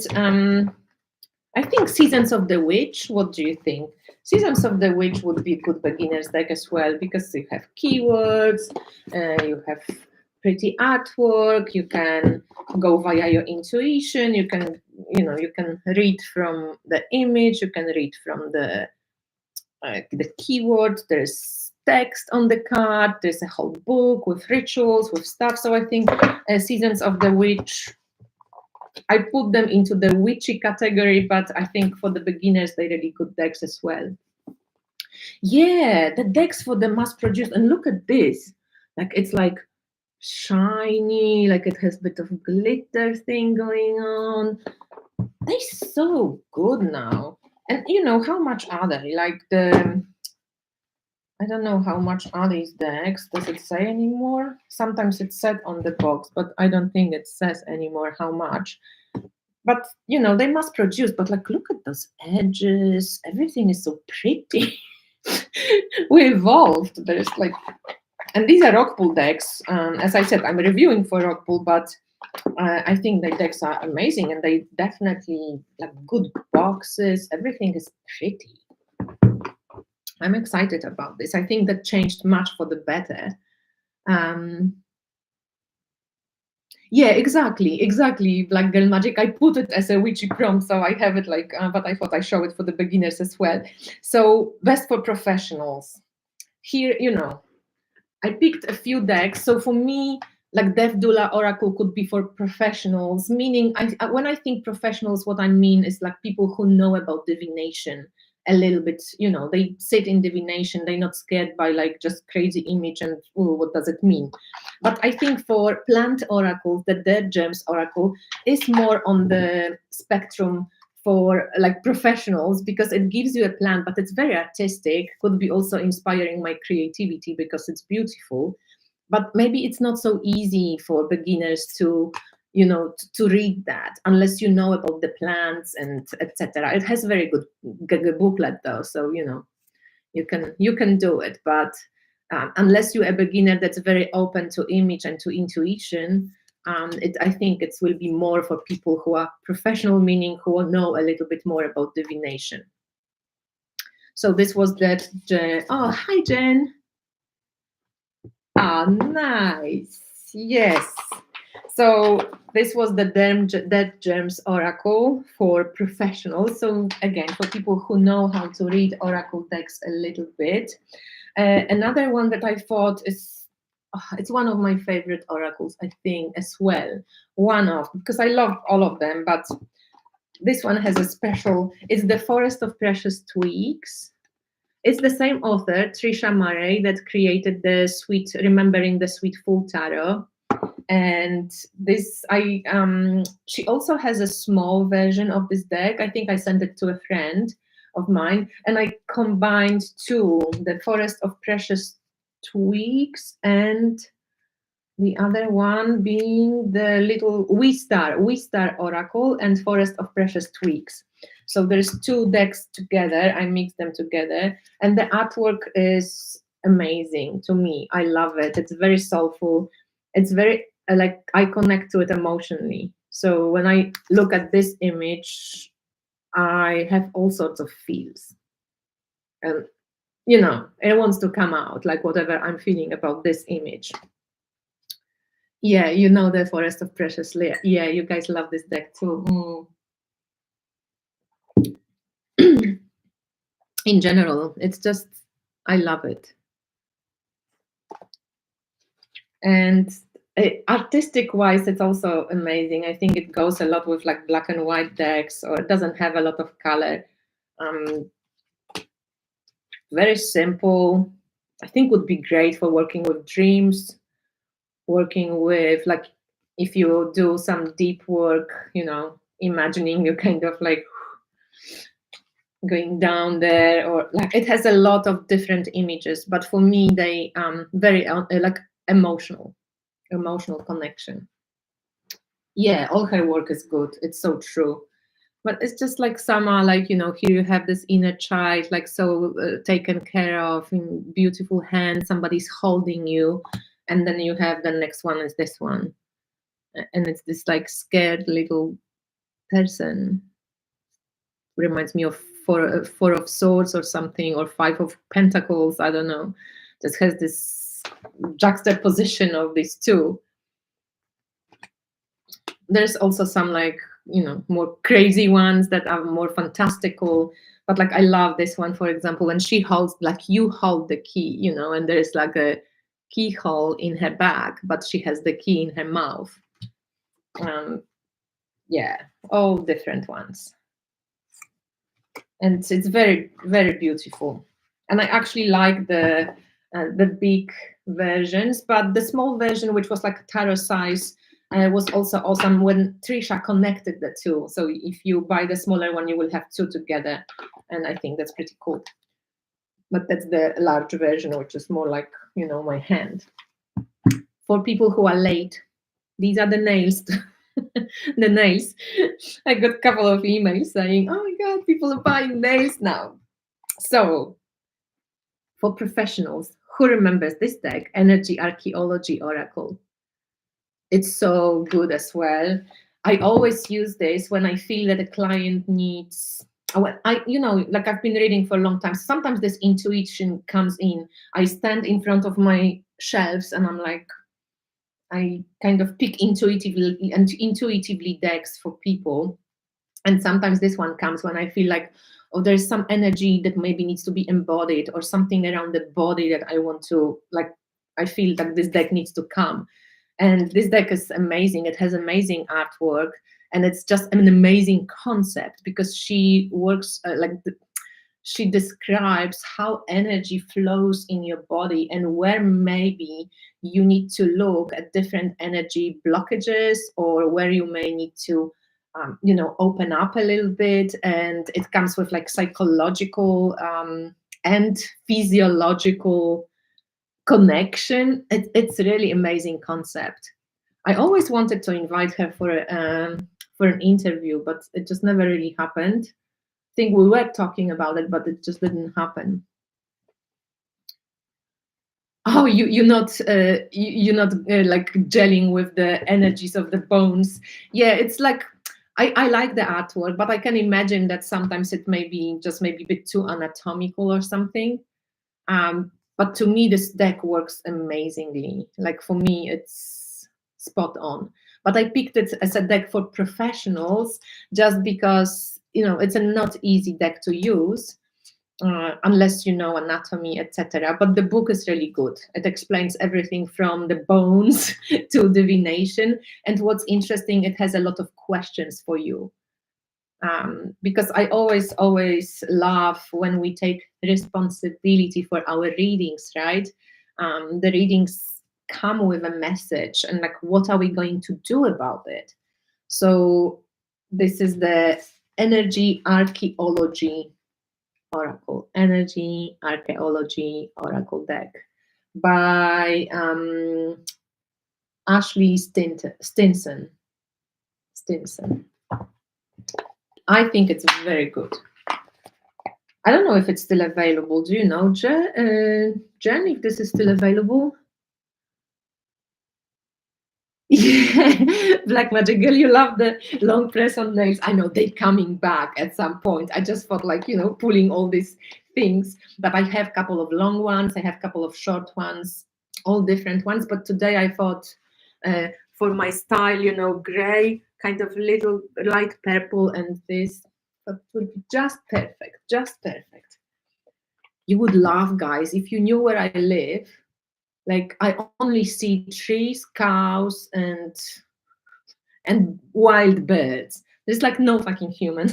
I think Seasons of the Witch, what do you think? Seasons of the Witch would be a good beginner's deck as well, because you have keywords, you have pretty artwork. You can go via your intuition. You can, you can read from the image. You can read from the keyword. There's text on the card. There's a whole book with rituals, with stuff. So I think Seasons of the Witch, I put them into the witchy category, but I think for the beginners, they're really good decks as well. Yeah, the decks for the mass produced, and look at this. Like, it's like shiny, like it has a bit of glitter thing going on. They're so good now. And how much are they? Like I don't know how much are these decks. Does it say anymore? Sometimes it's said on the box, but I don't think it says anymore how much. But they must produce. But like, look at those edges. Everything is so pretty. We evolved. There's like, and these are Rockpool decks. As I said, I'm reviewing for Rockpool, but I think the decks are amazing, and they definitely like good boxes. Everything is pretty. I'm excited about this. I think that changed much for the better. Yeah, exactly. Black Girl Magic. I put it as a witchy prompt, so I have it like, but I thought I show it for the beginners as well. So best for professionals. Here, I picked a few decks. So for me, like Death Doula Oracle could be for professionals, meaning when I think professionals, what I mean is like people who know about divination a little bit, they sit in divination, they're not scared by like just crazy image and, oh, what does it mean? But I think for plant oracles, the Dead Gems Oracle is more on the spectrum for like professionals, because it gives you a plant, but it's very artistic, could be also inspiring my creativity because it's beautiful. But maybe it's not so easy for beginners to to read that unless you know about the plants and etc. It has a very good booklet though, so you can do it. But unless you're a beginner that's very open to image and to intuition, I think it will be more for people who are professional, meaning who know a little bit more about divination. So this was that. Oh, hi, Jen. Ah, nice. Yes. So this was the Dead Gems Oracle for professionals. So again, for people who know how to read Oracle decks a little bit. Another one that I thought is, it's one of my favorite oracles, I think, as well. Because I love all of them, but this one has a special, it's the Forest of Precious Twigs. It's the same author, Trisha Murray, that created the Remembering the Sweet Fool Tarot. And this, she also has a small version of this deck. I think I sent it to a friend of mine, and I combined two, the Forest of Precious Twigs and the other one being the little We Star Oracle and Forest of Precious Twigs. So there's two decks together. I mixed them together, and the artwork is amazing to me. I love it. It's very soulful. It's very like I connect to it emotionally. So when I look at this image, I have all sorts of feels, and it wants to come out, like whatever I'm feeling about this image. Yeah, the Forest of Precious. Yeah, you guys love this deck too. In general, it's just, I love it. And artistic wise, it's also amazing. I think it goes a lot with like black and white decks, or it doesn't have a lot of color. Very simple. I think would be great for working with dreams, working with like, if you do some deep work, imagining you kind of like going down there, or like it has a lot of different images, but for me they very like emotional connection. Yeah, all her work is good. It's so true. But it's just like some are like, here you have this inner child, like so taken care of in beautiful hands, somebody's holding you, and then you have the next one is this one, and it's this like scared little person. Reminds me of four of swords or something, or 5 of pentacles. I don't know. Just has this juxtaposition of these two. there's also some like, more crazy ones that are more fantastical. But like, I love this one, for example, when she holds, like, you hold the key, and there's like a keyhole in her bag, but she has the key in her mouth. Yeah, all different ones. And it's very, very beautiful. And I actually like the big versions, but the small version, which was like a tarot size, was also awesome when Trisha connected the two. So if you buy the smaller one, you will have two together. And I think that's pretty cool. But that's the large version, which is more like, my hand. For people who are late, these are the nails. The nails. I got a couple of emails saying, oh my God, people are buying nails now. So for professionals, who remembers this deck, Energy Archaeology Oracle? It's so good as well. I always use this when I feel that a client needs, like I've been reading for a long time. Sometimes this intuition comes in. I stand in front of my shelves and I'm like, I kind of pick intuitively decks for people. And sometimes this one comes when I feel like, oh, there's some energy that maybe needs to be embodied, or something around the body that I want to, like, I feel that this deck needs to come. And this deck is amazing. It has amazing artwork, and it's just an amazing concept because she works she describes how energy flows in your body and where maybe you need to look at different energy blockages, or where you may need to open up a little bit. And it comes with like psychological and physiological connection. It's a really amazing concept. I always wanted to invite her for an interview, but it just never really happened. I think we were talking about it, but it just didn't happen. Oh, you're not like gelling with the energies of the bones. Yeah, it's like I like the artwork, but I can imagine that sometimes it may be just maybe a bit too anatomical or something. But to me, this deck works amazingly. Like for me, it's spot on. But I picked it as a deck for professionals just because it's a not easy deck to use. Unless you know anatomy, etc. But the book is really good. It explains everything from the bones to divination. And what's interesting, it has a lot of questions for you. Because I always love when we take responsibility for our readings, right? The readings come with a message, and like, what are we going to do about it? So this is the Energy Archaeology Oracle, Energy Archaeology Oracle deck by Ashley Stinson. I think it's very good. I don't know if it's still available. Do you know, Jen, if this is still available? Yeah, Black Magic Girl, you love the long press on nails. I know they're coming back at some point. I just felt like, pulling all these things. But I have a couple of long ones. I have a couple of short ones, all different ones. But today I thought for my style, gray, kind of little light purple, and this, but it would be just perfect, just perfect. You would laugh, guys, if you knew where I live. Like, I only see trees, cows, and wild birds. There's like no fucking human.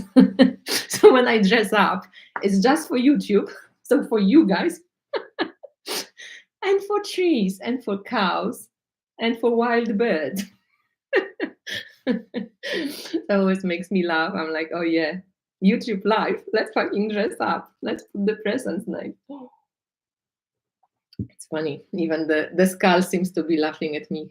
So when I dress up, it's just for YouTube. So for you guys, and for trees, and for cows, and for wild birds. That always makes me laugh. I'm like, oh yeah, YouTube live. Let's fucking dress up. Let's put the presents night. It's funny. Even the skull seems to be laughing at me.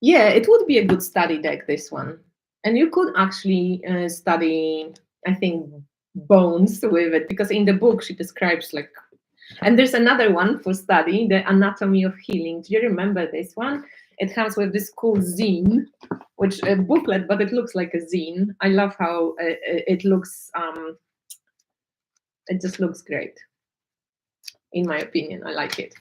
Yeah, it would be a good study deck, this one. And you could actually study, I think, bones with it, because in the book she describes like, and there's another one for study, the Anatomy of Healing. Do you remember this one? It comes with this cool zine, which a booklet, but it looks like a zine. I love how it looks. It just looks great. in my opinion. I like it.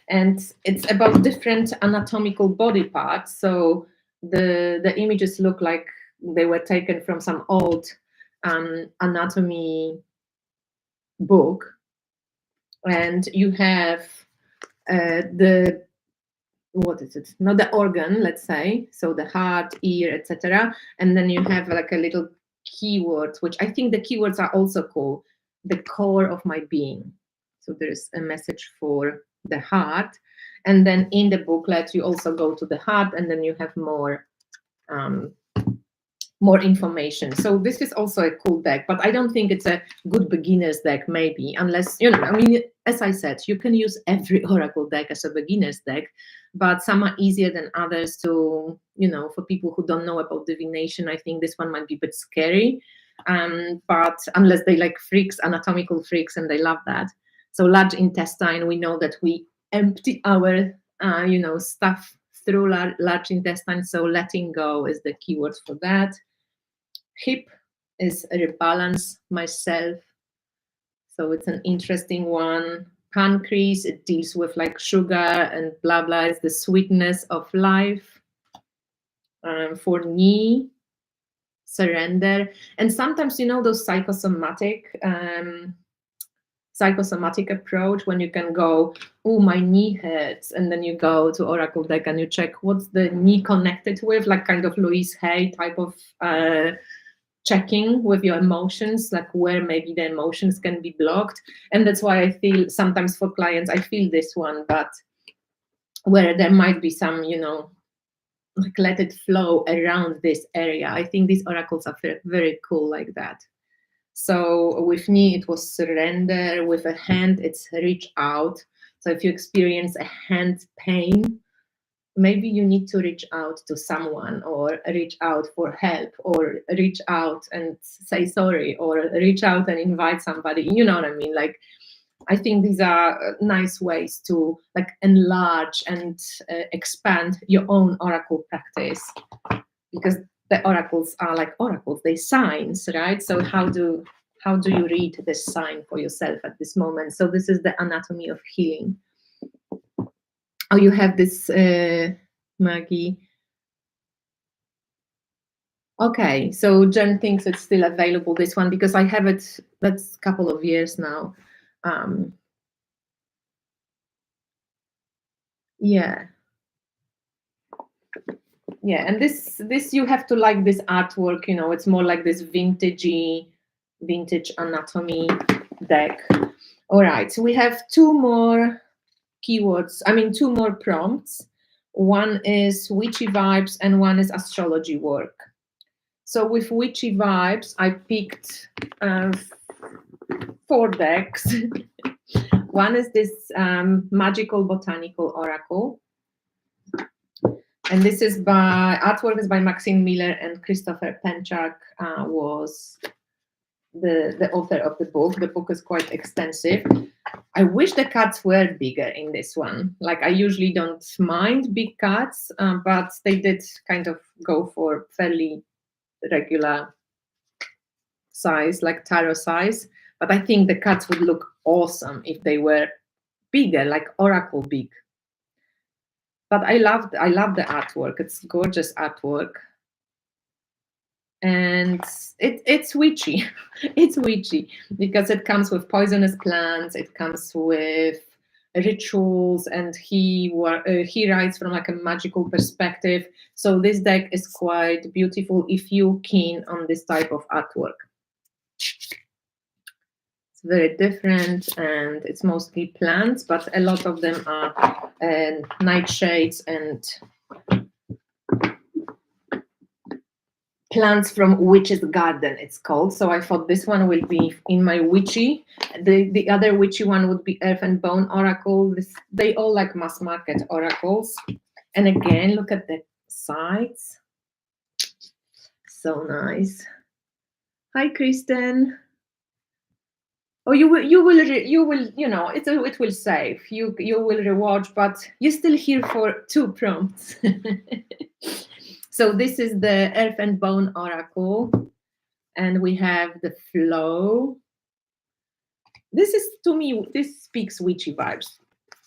And it's about different anatomical body parts. So the images look like they were taken from some old anatomy book. And you have the, what is it? Not the organ, let's say. So the heart, ear, etc. And then you have like a little keywords, which I think the keywords are also cool. The core of my being. So there's a message for the heart. And then in the booklet, you also go to the heart, and then you have more information. So this is also a cool deck, but I don't think it's a good beginner's deck, maybe, unless, you know, I mean, as I said, you can use every oracle deck as a beginner's deck, but some are easier than others to, you know, for people who don't know about divination. I think this one might be a bit scary, but unless they like freaks, anatomical freaks, and they love that. So large intestine, we know that we empty our, you know, stuff through large intestine. So letting go is the keyword for that. Hip is rebalance myself. So it's an interesting one. Pancreas, it deals with like sugar and blah, blah. It's the sweetness of life. For knee, surrender. And sometimes, you know, those psychosomatic approach, when you can go, oh, my knee hurts, and then you go to oracle deck and you check what's the knee connected with, like kind of Louise Hay type of checking with your emotions, like where maybe the emotions can be blocked. And that's why I feel sometimes for clients, I feel this one, but where there might be some, you know, like let it flow around this area. I think these oracles are very, very cool like that. So with knee, it was surrender. With a hand, it's reach out. So if you experience a hand pain, maybe you need to reach out to someone, or reach out for help, or reach out and say sorry, or reach out and invite somebody. You know what I mean? Like, I think these are nice ways to like enlarge and expand your own oracle practice, because the oracles are like oracles, they signs, right? So how do you read this sign for yourself at this moment? So this is the anatomy of healing. Oh, you have this, Maggie. Okay, so Jen thinks it's still available, this one, because I have it, that's a couple of years now. Yeah. Yeah, and this you have to like this artwork, you know, it's more like this vintage anatomy deck. All right, so we have two more keywords, two more prompts. One is witchy vibes and one is astrology work. So with witchy vibes, I picked 4 decks. One is this magical botanical oracle. And this is artwork is by Maxine Miller, and Christopher Penchak was the author of the book. The book is quite extensive. I wish the cards were bigger in this one. Like, I usually don't mind big cards, but they did kind of go for fairly regular size, like tarot size. But I think the cards would look awesome if they were bigger, like oracle big. But I love the artwork. It's gorgeous artwork. And it's witchy. It's witchy because it comes with poisonous plants, it comes with rituals, and he writes from like a magical perspective. So this deck is quite beautiful if you're keen on this type of artwork. It's very different, and it's mostly plants, but a lot of them are nightshades and plants from Witch's Garden, it's called. So I thought this one will be in my witchy. The other witchy one would be Earth and Bone Oracle. They all like mass market oracles. And again, look at the sides. So nice. Hi, Kristen. Oh, you will, you know, it will save. You will rewatch, but you're still here for 2 prompts. So this is the Earth and Bone Oracle, and we have the flow. This is to me, this speaks witchy vibes.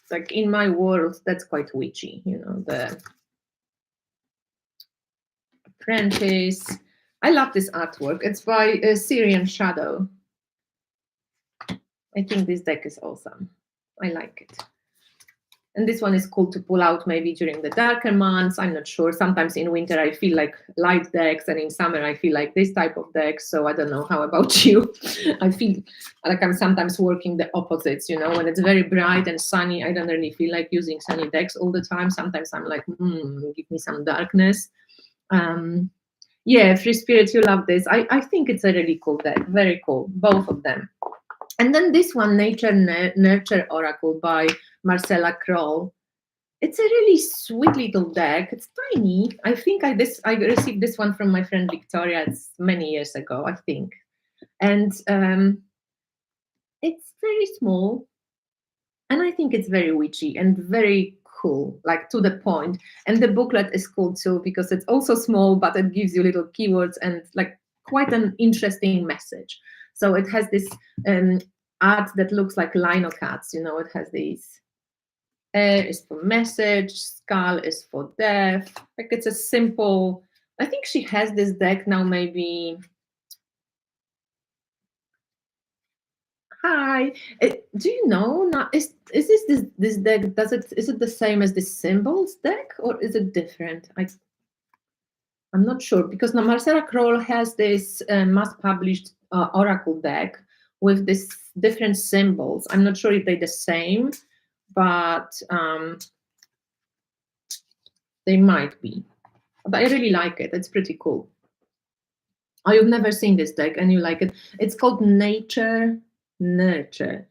Like in my world, that's quite witchy, you know, the Apprentice. I love this artwork. It's by Syrian Shadow. I think this deck is awesome. I like it. And this one is cool to pull out maybe during the darker months. I'm not sure. Sometimes in winter I feel like light decks, and in summer I feel like this type of deck. So I don't know. How about you? I feel like I'm sometimes working the opposites, you know, when it's very bright and sunny, I don't really feel like using sunny decks all the time. Sometimes I'm like, give me some darkness. Yeah, Free Spirit, you love this. I think it's a really cool deck. Very cool, both of them. And then this one, Nature Nurture Oracle by Marcella Kroll. It's a really sweet little deck. It's tiny. I think I received this one from my friend Victoria. It's many years ago, I think. And it's very small. And I think it's very witchy and very cool, like to the point. And the booklet is cool too, because it's also small, but it gives you little keywords and like quite an interesting message. So it has this art that looks like lino cats, you know, it has these. Air is for message, skull is for death. Like it's a simple, I think she has this deck now maybe. Hi, do you know now, is this deck, is it the same as the symbols deck, or is it different? I'm not sure, because now Marcella Kroll has this mass published oracle deck with these different symbols. I'm not sure if they're the same, but they might be. But I really like it. It's pretty cool. Oh, you've never seen this deck and you like it. It's called Nature Nurture.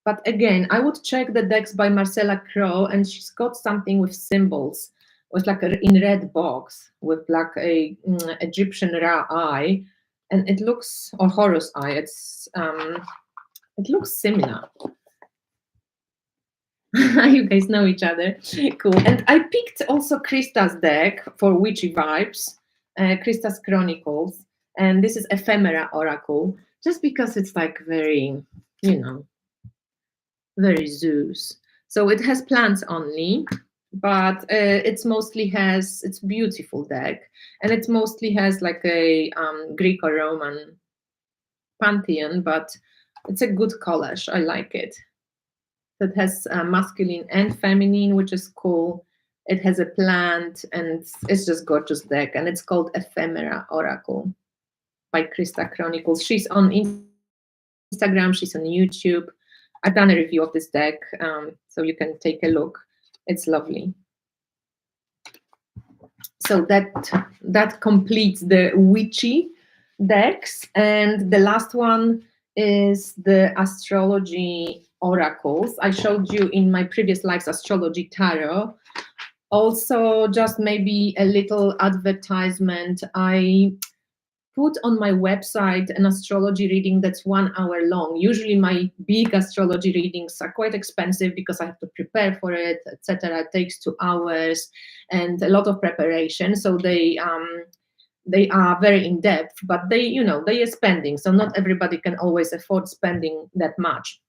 But again, I would check the decks by Marcella Kroll, and she's got something with symbols. It's like in red box with like a Egyptian Ra eye, and it looks, or Horus eye. It looks similar. You guys know each other. Cool. And I picked also Krista's deck for witchy vibes, Krista's Chronicles. And this is Ephemera Oracle, just because it's like very, you know, very Zeus. So it has plants only, but it's beautiful deck. And it mostly has like a Greek or Roman pantheon, but it's a good collage. I like it. That has masculine and feminine, which is cool. It has a plant, and it's just gorgeous deck. And it's called Ephemera Oracle by Krista Chronicles. She's on Instagram, she's on YouTube. I've done a review of this deck, so you can take a look. It's lovely. So that completes the witchy decks. And the last one is the Astrology oracles. I showed you in my previous lives Astrology Tarot. Also, just maybe a little advertisement. I put on my website an astrology reading that's 1 hour long. Usually my big astrology readings are quite expensive because I have to prepare for it, etc. It takes 2 hours and a lot of preparation. So they are very in depth, but they are spending. So not everybody can always afford spending that much.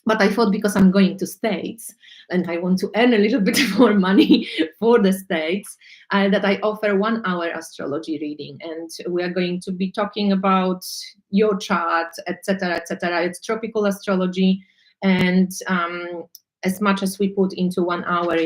But I thought, because I'm going to States and I want to earn a little bit more money for the States, that I offer 1 hour astrology reading. And we are going to be talking about your chart, etc., etc. It's tropical astrology. And as much as we put into 1 hour,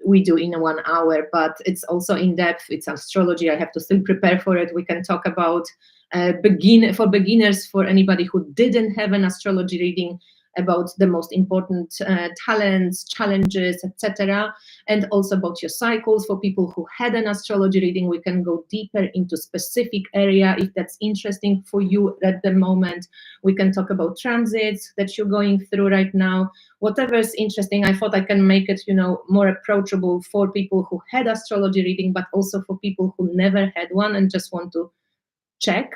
we do in 1 hour, but it's also in depth. It's astrology. I have to still prepare for it. We can talk about for beginners, for anybody who didn't have an astrology reading, about the most important talents, challenges, etc. And also about your cycles. For people who had an astrology reading, we can go deeper into specific area if that's interesting for you at the moment. We can talk about transits that you're going through right now. Whatever is interesting, I thought I can make it, more approachable for people who had astrology reading, but also for people who never had one and just want to check.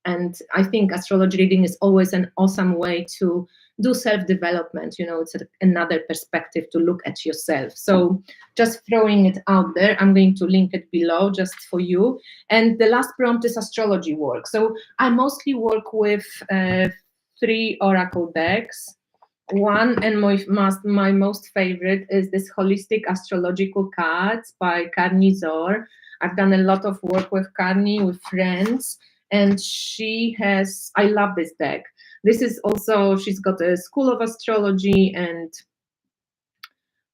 And I think astrology reading is always an awesome way to do self-development. It's another perspective to look at yourself. So just throwing it out there, I'm going to link it below just for you. And the last prompt is astrology work. So I mostly work with 3 oracle decks. One and my most favorite is this Holistic Astrological Cards by Carni Zor. I've done a lot of work with Carni, with friends, and I love this deck. This is also, she's got a School of Astrology. And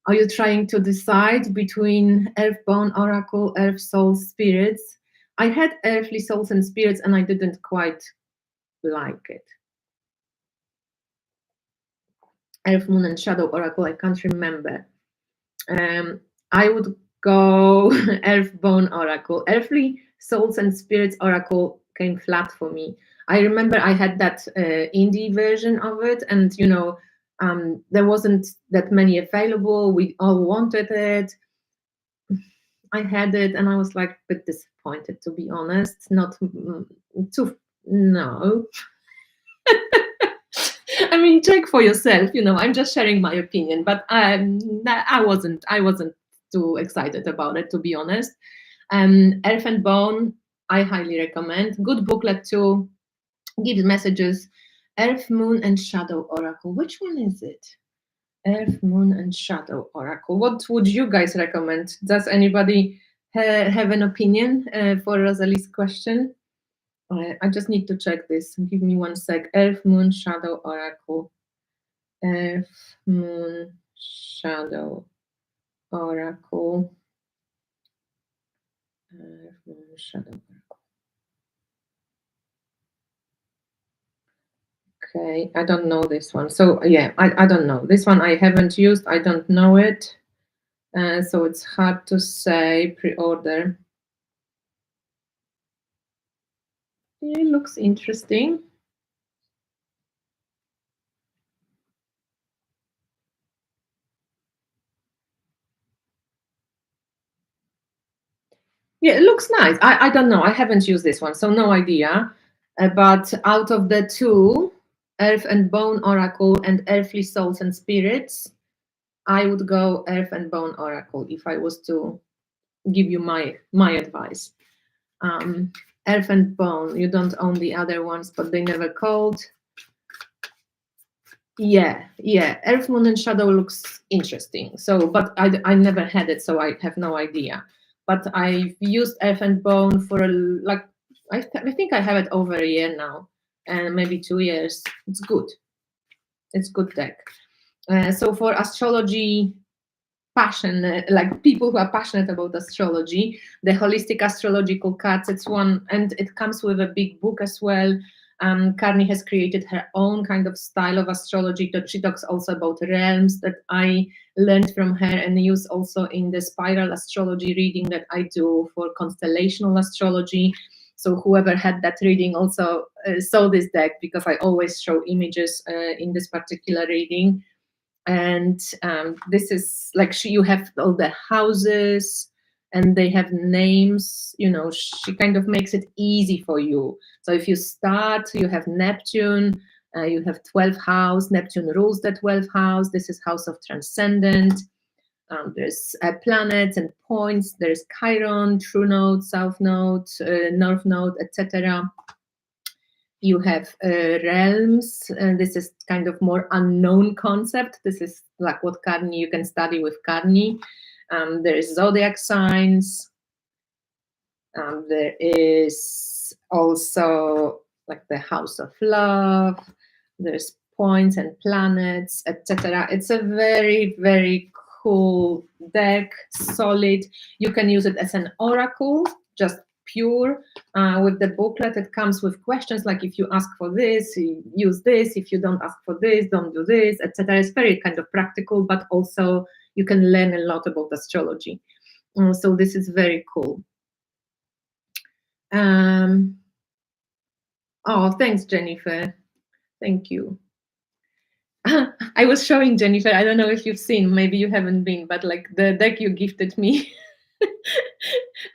are you trying to decide between Earthborn Oracle, Earth Souls, Spirits? I had Earthly Souls and Spirits and I didn't quite like it. Earth, Moon, and Shadow Oracle, I can't remember. I would go Earthborn Oracle. Earthly Souls and Spirits Oracle came flat for me. I remember I had that indie version of it, and you know, there wasn't that many available. We all wanted it. I had it, and I was like a bit disappointed, to be honest. Not too, no. I mean, check for yourself. You know, I'm just sharing my opinion, but I wasn't too excited about it, to be honest. Earth and Bone, I highly recommend. Good booklet too. Gives messages. Earth, Moon, and Shadow Oracle. Which one is it? Earth, Moon, and Shadow Oracle. What would you guys recommend? Does anybody have an opinion for Rosalie's question? I just need to check this. Give me one sec. Earth, Moon, Shadow Oracle. Earth, Moon, Shadow Oracle. Earth, Moon, Shadow Oracle. Okay, I don't know this one. So yeah, I don't know. This one I haven't used. I don't know it. So it's hard to say. Pre-order. It looks interesting. Yeah, it looks nice. I don't know. I haven't used this one, so no idea. But out of the two, Earth and Bone Oracle and Earthly Souls and Spirits, I would go Earth and Bone Oracle if I was to give you my advice. Earth and Bone, you don't own the other ones, but they never called. Yeah, Earth, Moon, and Shadow looks interesting. So, but I never had it, so I have no idea. But I've used Earth and Bone for I think I have it over a year now, and maybe 2 years. It's good. It's good deck. So for astrology passion, like people who are passionate about astrology, the Holistic Astrological Cards, it's one, and it comes with a big book as well. Carney has created her own kind of style of astrology. That she talks also about realms that I learned from her and use also in the spiral astrology reading that I do for constellational astrology. So whoever had that reading also saw this deck, because I always show images in this particular reading. And this is like you have all the houses and they have names. You know, she kind of makes it easy for you. So if you start, you have Neptune, you have 12th house. Neptune rules the 12th house. This is house of transcendent. There's planets and points. There's Chiron, true node, south node, north node, etc. You have realms, and this is kind of more unknown concept. This is like what Carney, you can study with Carney. There is zodiac signs. There is also like the house of love. There's points and planets, etc. It's a very, very cool deck, solid. You can use it as an oracle, just pure. With the booklet, it comes with questions like, if you ask for this, use this. If you don't ask for this, don't do this, etc. It's very kind of practical, but also you can learn a lot about astrology. So this is very cool. Oh, thanks, Jennifer. Thank you. I was showing Jennifer, I don't know if you've seen, maybe you haven't been, but like the deck you gifted me,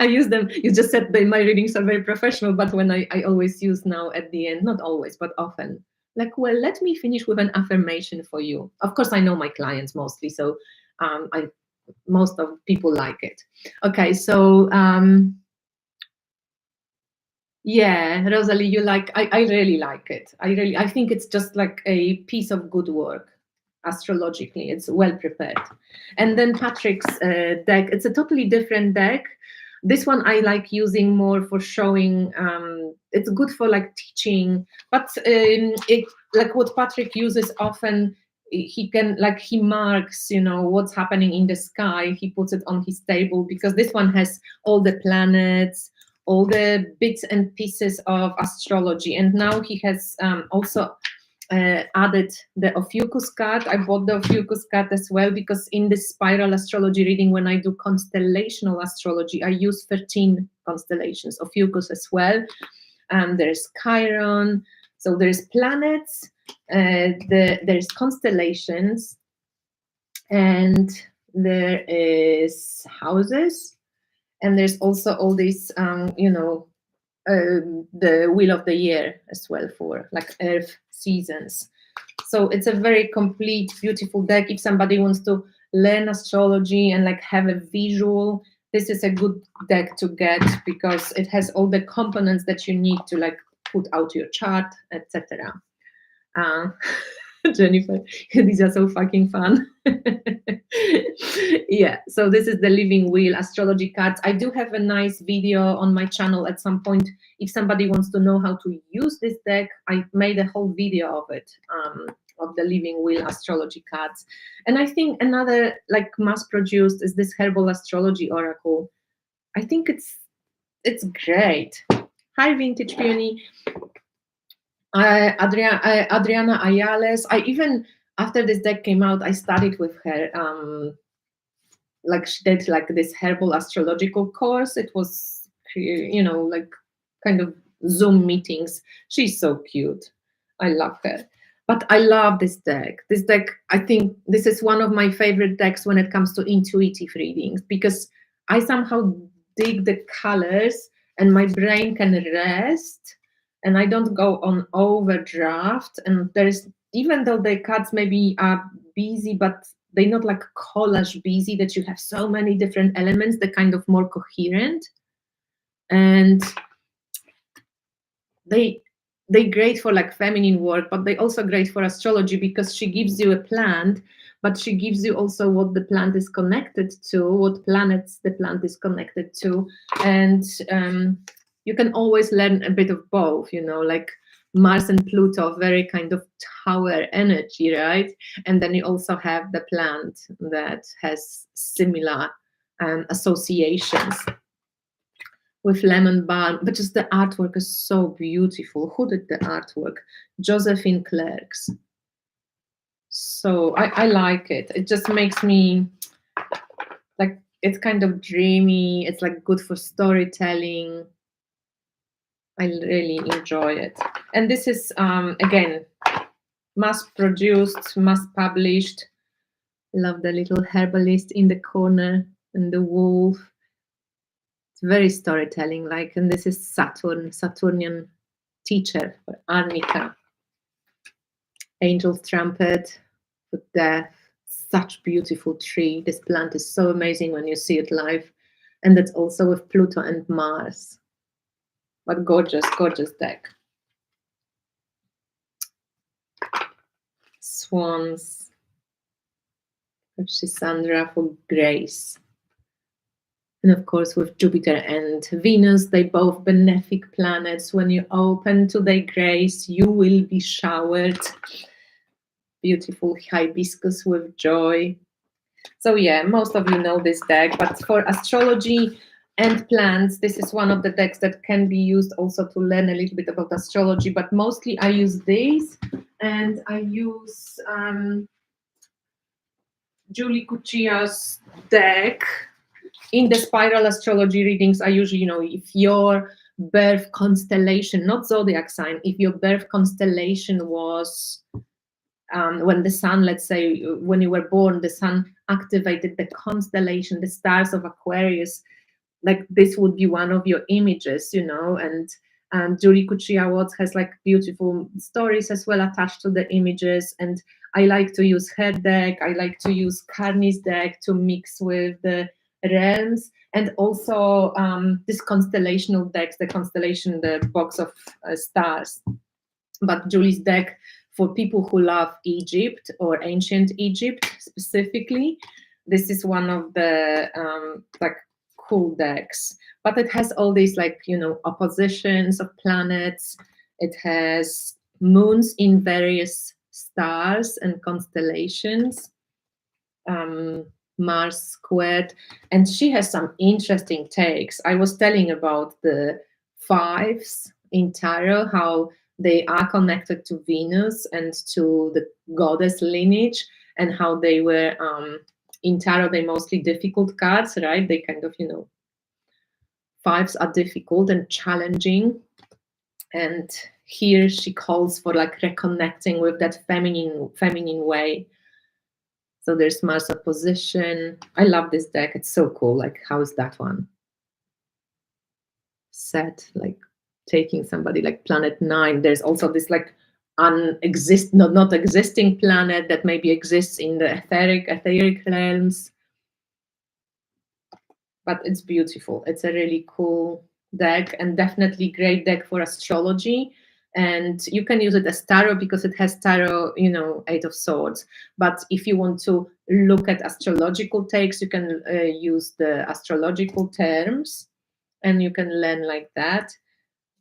I use them. You just said that my readings are very professional, but when I always use now at the end, not always, but often, like, well, let me finish with an affirmation for you. Of course, I know my clients mostly, so most of people like it. Okay, so Yeah, Rosalie, you like, I really like it. I think it's just like a piece of good work. Astrologically, it's well prepared. And then Patrick's deck, it's a totally different deck. This one I like using more for showing. It's good for like teaching, but it, like what Patrick uses often, he can, like, he marks, you know, what's happening in the sky. He puts it on his table because this one has all the planets, all the bits and pieces of astrology. And now he has also added the Ophiuchus card. I bought the Ophiuchus card as well because in this spiral astrology reading, when I do constellational astrology, I use 13 constellations, Ophiuchus as well. There's Chiron, so there's planets, there's constellations, and there is houses, and there's also all these, you know, the wheel of the year as well for like earth seasons. So it's a very complete, beautiful deck. If somebody wants to learn astrology and like have a visual, this is a good deck to get because it has all the components that you need to like put out your chart, etc. Jennifer, these are so fucking fun. Yeah, so this is the living wheel astrology cards. I do have a nice video on my channel at some point. If somebody wants to know how to use this deck, I made a whole video of it, of the living wheel astrology cards. And I think another like mass produced is this herbal astrology oracle. I think it's great. Hi, Vintage Peony. Adriana Ayales. I even, after this deck came out, I studied with her. Like she did like this herbal astrological course. It was, you know, like kind of Zoom meetings. She's so cute. I love her. But I love this deck. This deck, I think this is one of my favorite decks when it comes to intuitive readings because I somehow dig the colors and my brain can rest and I don't go on overdraft. And there's, even though the cards maybe are busy, but they're not like collage busy that you have so many different elements, they're kind of more coherent. And they're great for like feminine work, but they're also great for astrology because she gives you a plant, but she gives you also what the plant is connected to, what planets the plant is connected to. And you can always learn a bit of both, you know, like Mars and Pluto, very kind of tower energy, right? And then you also have the plant that has similar associations with lemon balm, but just the artwork is so beautiful. Who did the artwork? Josephine Clerks. So I like it. It just makes me like, it's kind of dreamy. It's like good for storytelling. I really enjoy it. And this is, again, mass produced, mass published. Love the little herbalist in the corner and the wolf. It's very storytelling like, and this is Saturnian teacher for Arnica. Angel's trumpet for death. Such beautiful tree. This plant is so amazing when you see it live. And that's also with Pluto and Mars. But gorgeous, gorgeous deck. Swans. Sandra for grace. And of course, with Jupiter and Venus, they both benefic planets. When you open to their grace, you will be showered. Beautiful hibiscus with joy. So yeah, most of you know this deck, but for astrology and plants, this is one of the decks that can be used also to learn a little bit about astrology, but mostly I use these, and I use Julie Cuccia's deck. In the spiral astrology readings, I usually, you know, if your birth constellation, not zodiac sign, if your birth constellation was when the sun, let's say, when you were born, the sun activated the constellation, the stars of Aquarius, like this would be one of your images, you know. And Julie Cuccia Watts has like beautiful stories as well attached to the images. And I like to use her deck. I like to use Carney's deck to mix with the realms. And also this constellational decks, the constellation, the box of stars. But Julie's deck, for people who love Egypt or ancient Egypt specifically, this is one of the like cool decks. But it has all these like, you know, oppositions of planets. It has moons in various stars and constellations. Mars squared, and she has some interesting takes. I was telling about the fives in tarot, how they are connected to Venus and to the goddess lineage, and how they were in tarot, they mostly difficult cards, right? They kind of, you know, fives are difficult and challenging. And here she calls for like reconnecting with that feminine way. So there's Mars opposition. I love this deck. It's so cool. Like, how is that one? Set, like taking somebody like planet 9. There's also this like not existing planet that maybe exists in the etheric realms. But it's beautiful. It's a really cool deck, and definitely great deck for astrology. And you can use it as tarot because it has tarot, you know, 8 of Swords. But if you want to look at astrological takes, you can use the astrological terms, and you can learn like that.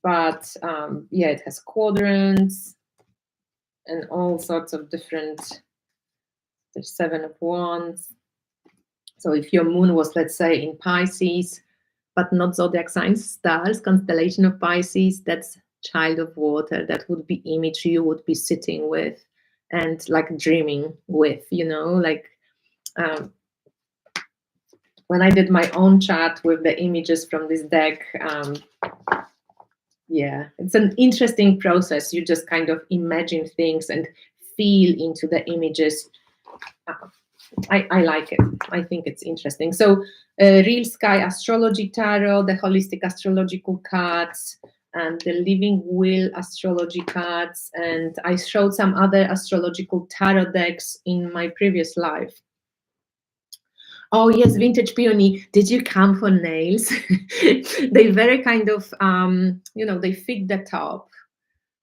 But yeah, it has quadrants and all sorts of different. There's 7 of Wands. So if your moon was, let's say, in Pisces, but not zodiac signs, stars, constellation of Pisces, that's child of water. That would be image you would be sitting with and like dreaming with, you know, like when I did my own chart with the images from this deck, yeah, it's an interesting process. You just kind of imagine things and feel into the images. I like it. I think it's interesting. So Real Sky Astrology Tarot, the Holistic Astrological cards, and the Living Will Astrology cards. And I showed some other astrological tarot decks in my previous life. Oh yes, Vintage Peony, did you come for nails? They very kind of, you know, they fit the top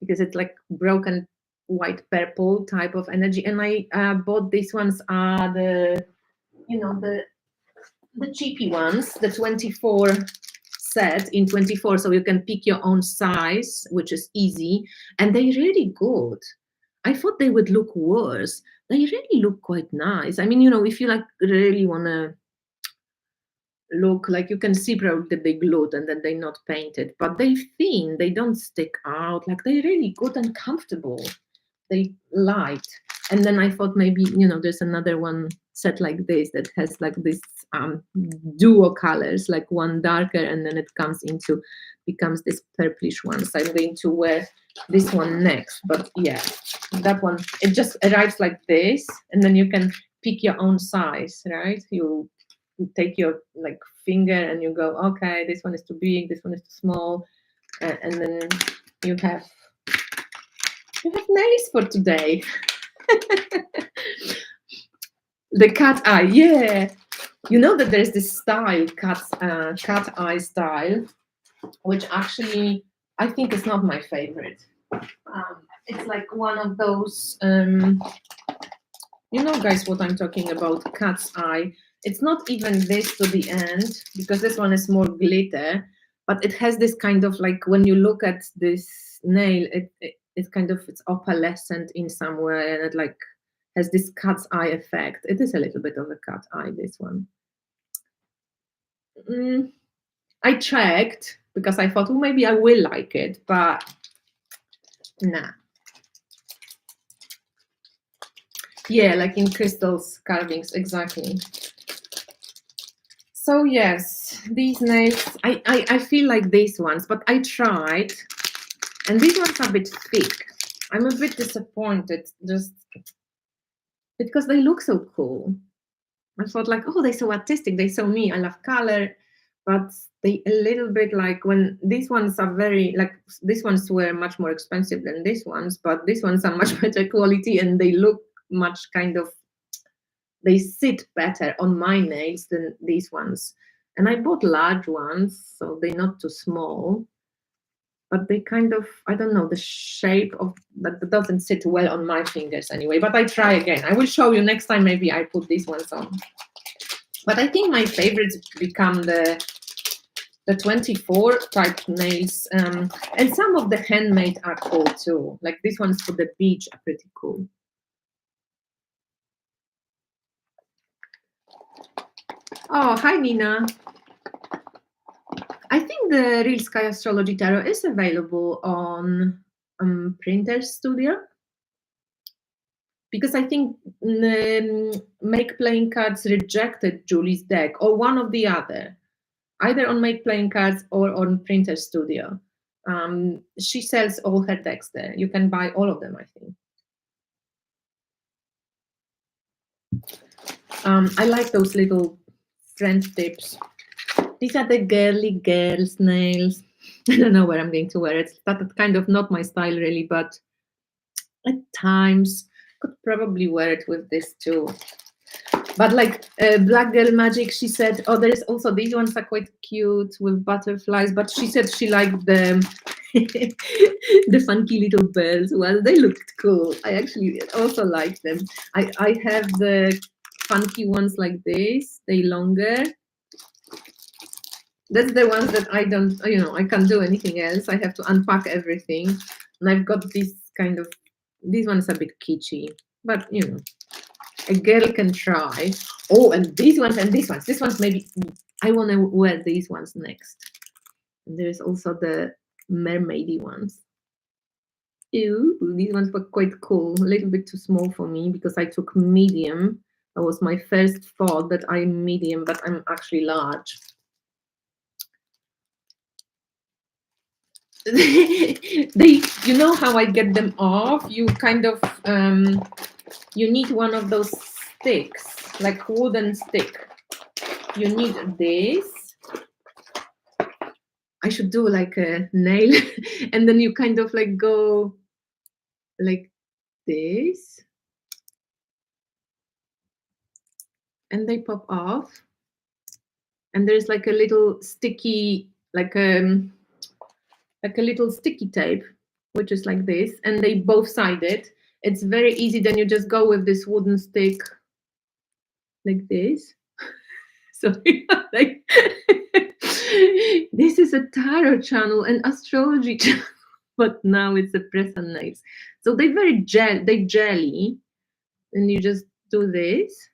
because it's like broken white purple type of energy. And I bought these ones are the, you know, the cheapy ones, the 24 set in 24, so you can pick your own size, which is easy, and they're really good. I thought they would look worse. They really look quite nice. I mean, you know, if you like really want to look like, you can see probably that they glued and that they're not painted, but they're thin, they don't stick out, like they're really good and comfortable. They light. And then I thought maybe, you know, there's another one set like this that has like this duo colors, like one darker and then it becomes this purplish one. So I'm going to wear this one next. But yeah, that one, it just arrives like this, and then you can pick your own size, right? You take your like finger and you go, okay, this one is too big, this one is too small, and then you have nails for today. The cat eye, yeah. You know that there's this style, cat eye style, which actually I think is not my favorite. It's like one of those, you know, guys, what I'm talking about, cat's eye. It's not even this to the end, because this one is more glitter, but it has this kind of like, when you look at this nail, it's kind of, it's opalescent in some way, and it like has this cat's eye effect. It is a little bit of a cat eye, this one. I checked because I thought, well, maybe I will like it, but nah. Yeah, like in crystals carvings, exactly. So yes, these nails, I feel like these ones, but I tried, and these ones are a bit thick. I'm a bit disappointed, just because they look so cool. I thought like, oh, they're so artistic, they're so me, I love color, but they a little bit like, when these ones are very, like, these ones were much more expensive than these ones, but these ones are much better quality, and they look much kind of, they sit better on my nails than these ones. And I bought large ones, so they're not too small, but they kind of, I don't know, the shape of that doesn't sit well on my fingers anyway, but I try again. I will show you next time, maybe I put these ones on. But I think my favorites become the 24 type nails, and some of the handmade are cool too. Like these ones for the beach are pretty cool. Oh, hi Nina. I think the Real Sky Astrology Tarot is available on Printer Studio, because I think Make Playing Cards rejected Julie's deck, or one of the other, either on Make Playing Cards or on Printer Studio. She sells all her decks there. You can buy all of them, I think. I like those little French tips. These are the girly girls nails. I don't know where I'm going to wear it. That's kind of not my style really, but at times could probably wear it with this too. But like Black Girl Magic, she said, oh, there is also, these ones are quite cute with butterflies, but she said she liked the the funky little bells. Well, they looked cool. I actually also like them. I have the funky ones like this, they longer. That's the ones that I don't, I can't do anything else. I have to unpack everything. And I've got this kind of, these ones are a bit kitschy, but a girl can try. Oh, and these ones and these ones. This one's maybe, I want to wear these ones next. And there's also the mermaidy ones. Ew, these ones were quite cool. A little bit too small for me because I took medium. That was my first thought that I'm medium, but I'm actually large. You know how I get them off? You kind of, you need one of those sticks, like wooden stick. You need this. I should do like a nail, and then you kind of like go like this, and they pop off. And there's like a little sticky, like a little sticky tape, which is like this, and they both sided. It's very easy. Then you just go with this wooden stick like this. So like this is a tarot channel and astrology channel, but now it's a press and nails. So they jelly, and you just do this,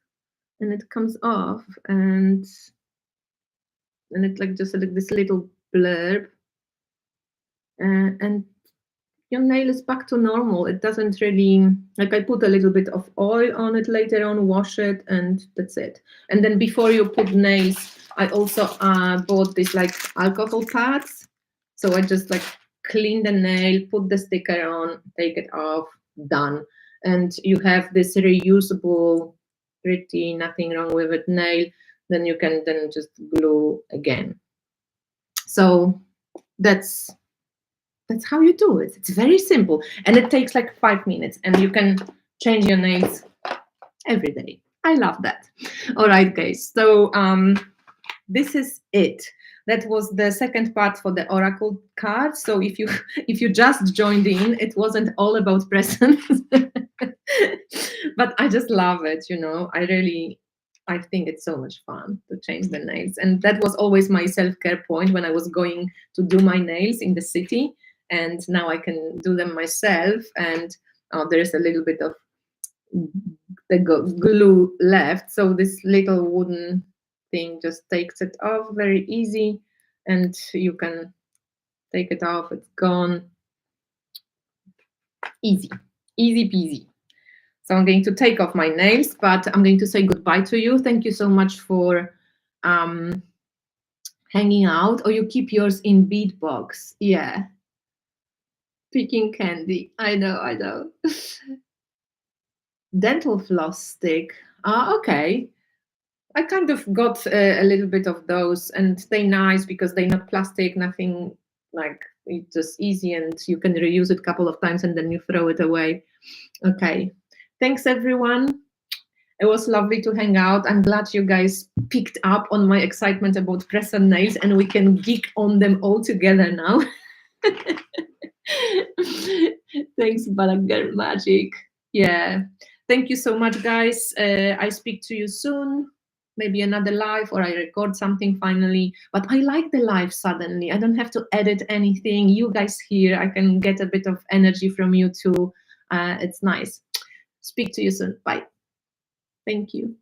and it comes off, and it's like just like this little blurb, and your nail is back to normal. It doesn't really, like, I put a little bit of oil on it later on, wash it, and that's it. And then before you put nails, I also bought these like alcohol pads. So I just like clean the nail, put the sticker on, take it off, done. And you have this reusable, pretty nothing wrong with it nail. Then you can then just glue again. So that's how you do it. It's very simple, and it takes like 5 minutes, and you can change your nails every day. I love that. All right, guys. So this is it. That was the second part for the oracle card. So if you just joined in, it wasn't all about presents, but I just love it. I think it's so much fun to change the nails, and that was always my self-care point when I was going to do my nails in the city. And now I can do them myself, and there's a little bit of the glue left, so this little wooden thing just takes it off very easy, and you can take it off. It's gone. Easy peasy. So I'm going to take off my nails, but I'm going to say goodbye to you. Thank you so much for hanging out. Oh, you keep yours in bead box. Yeah. Picking candy. I know. Dental floss stick. Okay. I kind of got a little bit of those, and they're nice because they're not plastic, nothing, like, it's just easy, and you can reuse it a couple of times and then you throw it away. Okay. Thanks, everyone. It was lovely to hang out. I'm glad you guys picked up on my excitement about press and nails, and we can geek on them all together now. Thanks, Black Girl Magic. Yeah. Thank you so much, guys. I speak to you soon. Maybe another live, or I record something finally. But I like the live suddenly. I don't have to edit anything. You guys here, I can get a bit of energy from you too. It's nice. Speak to you soon. Bye. Thank you.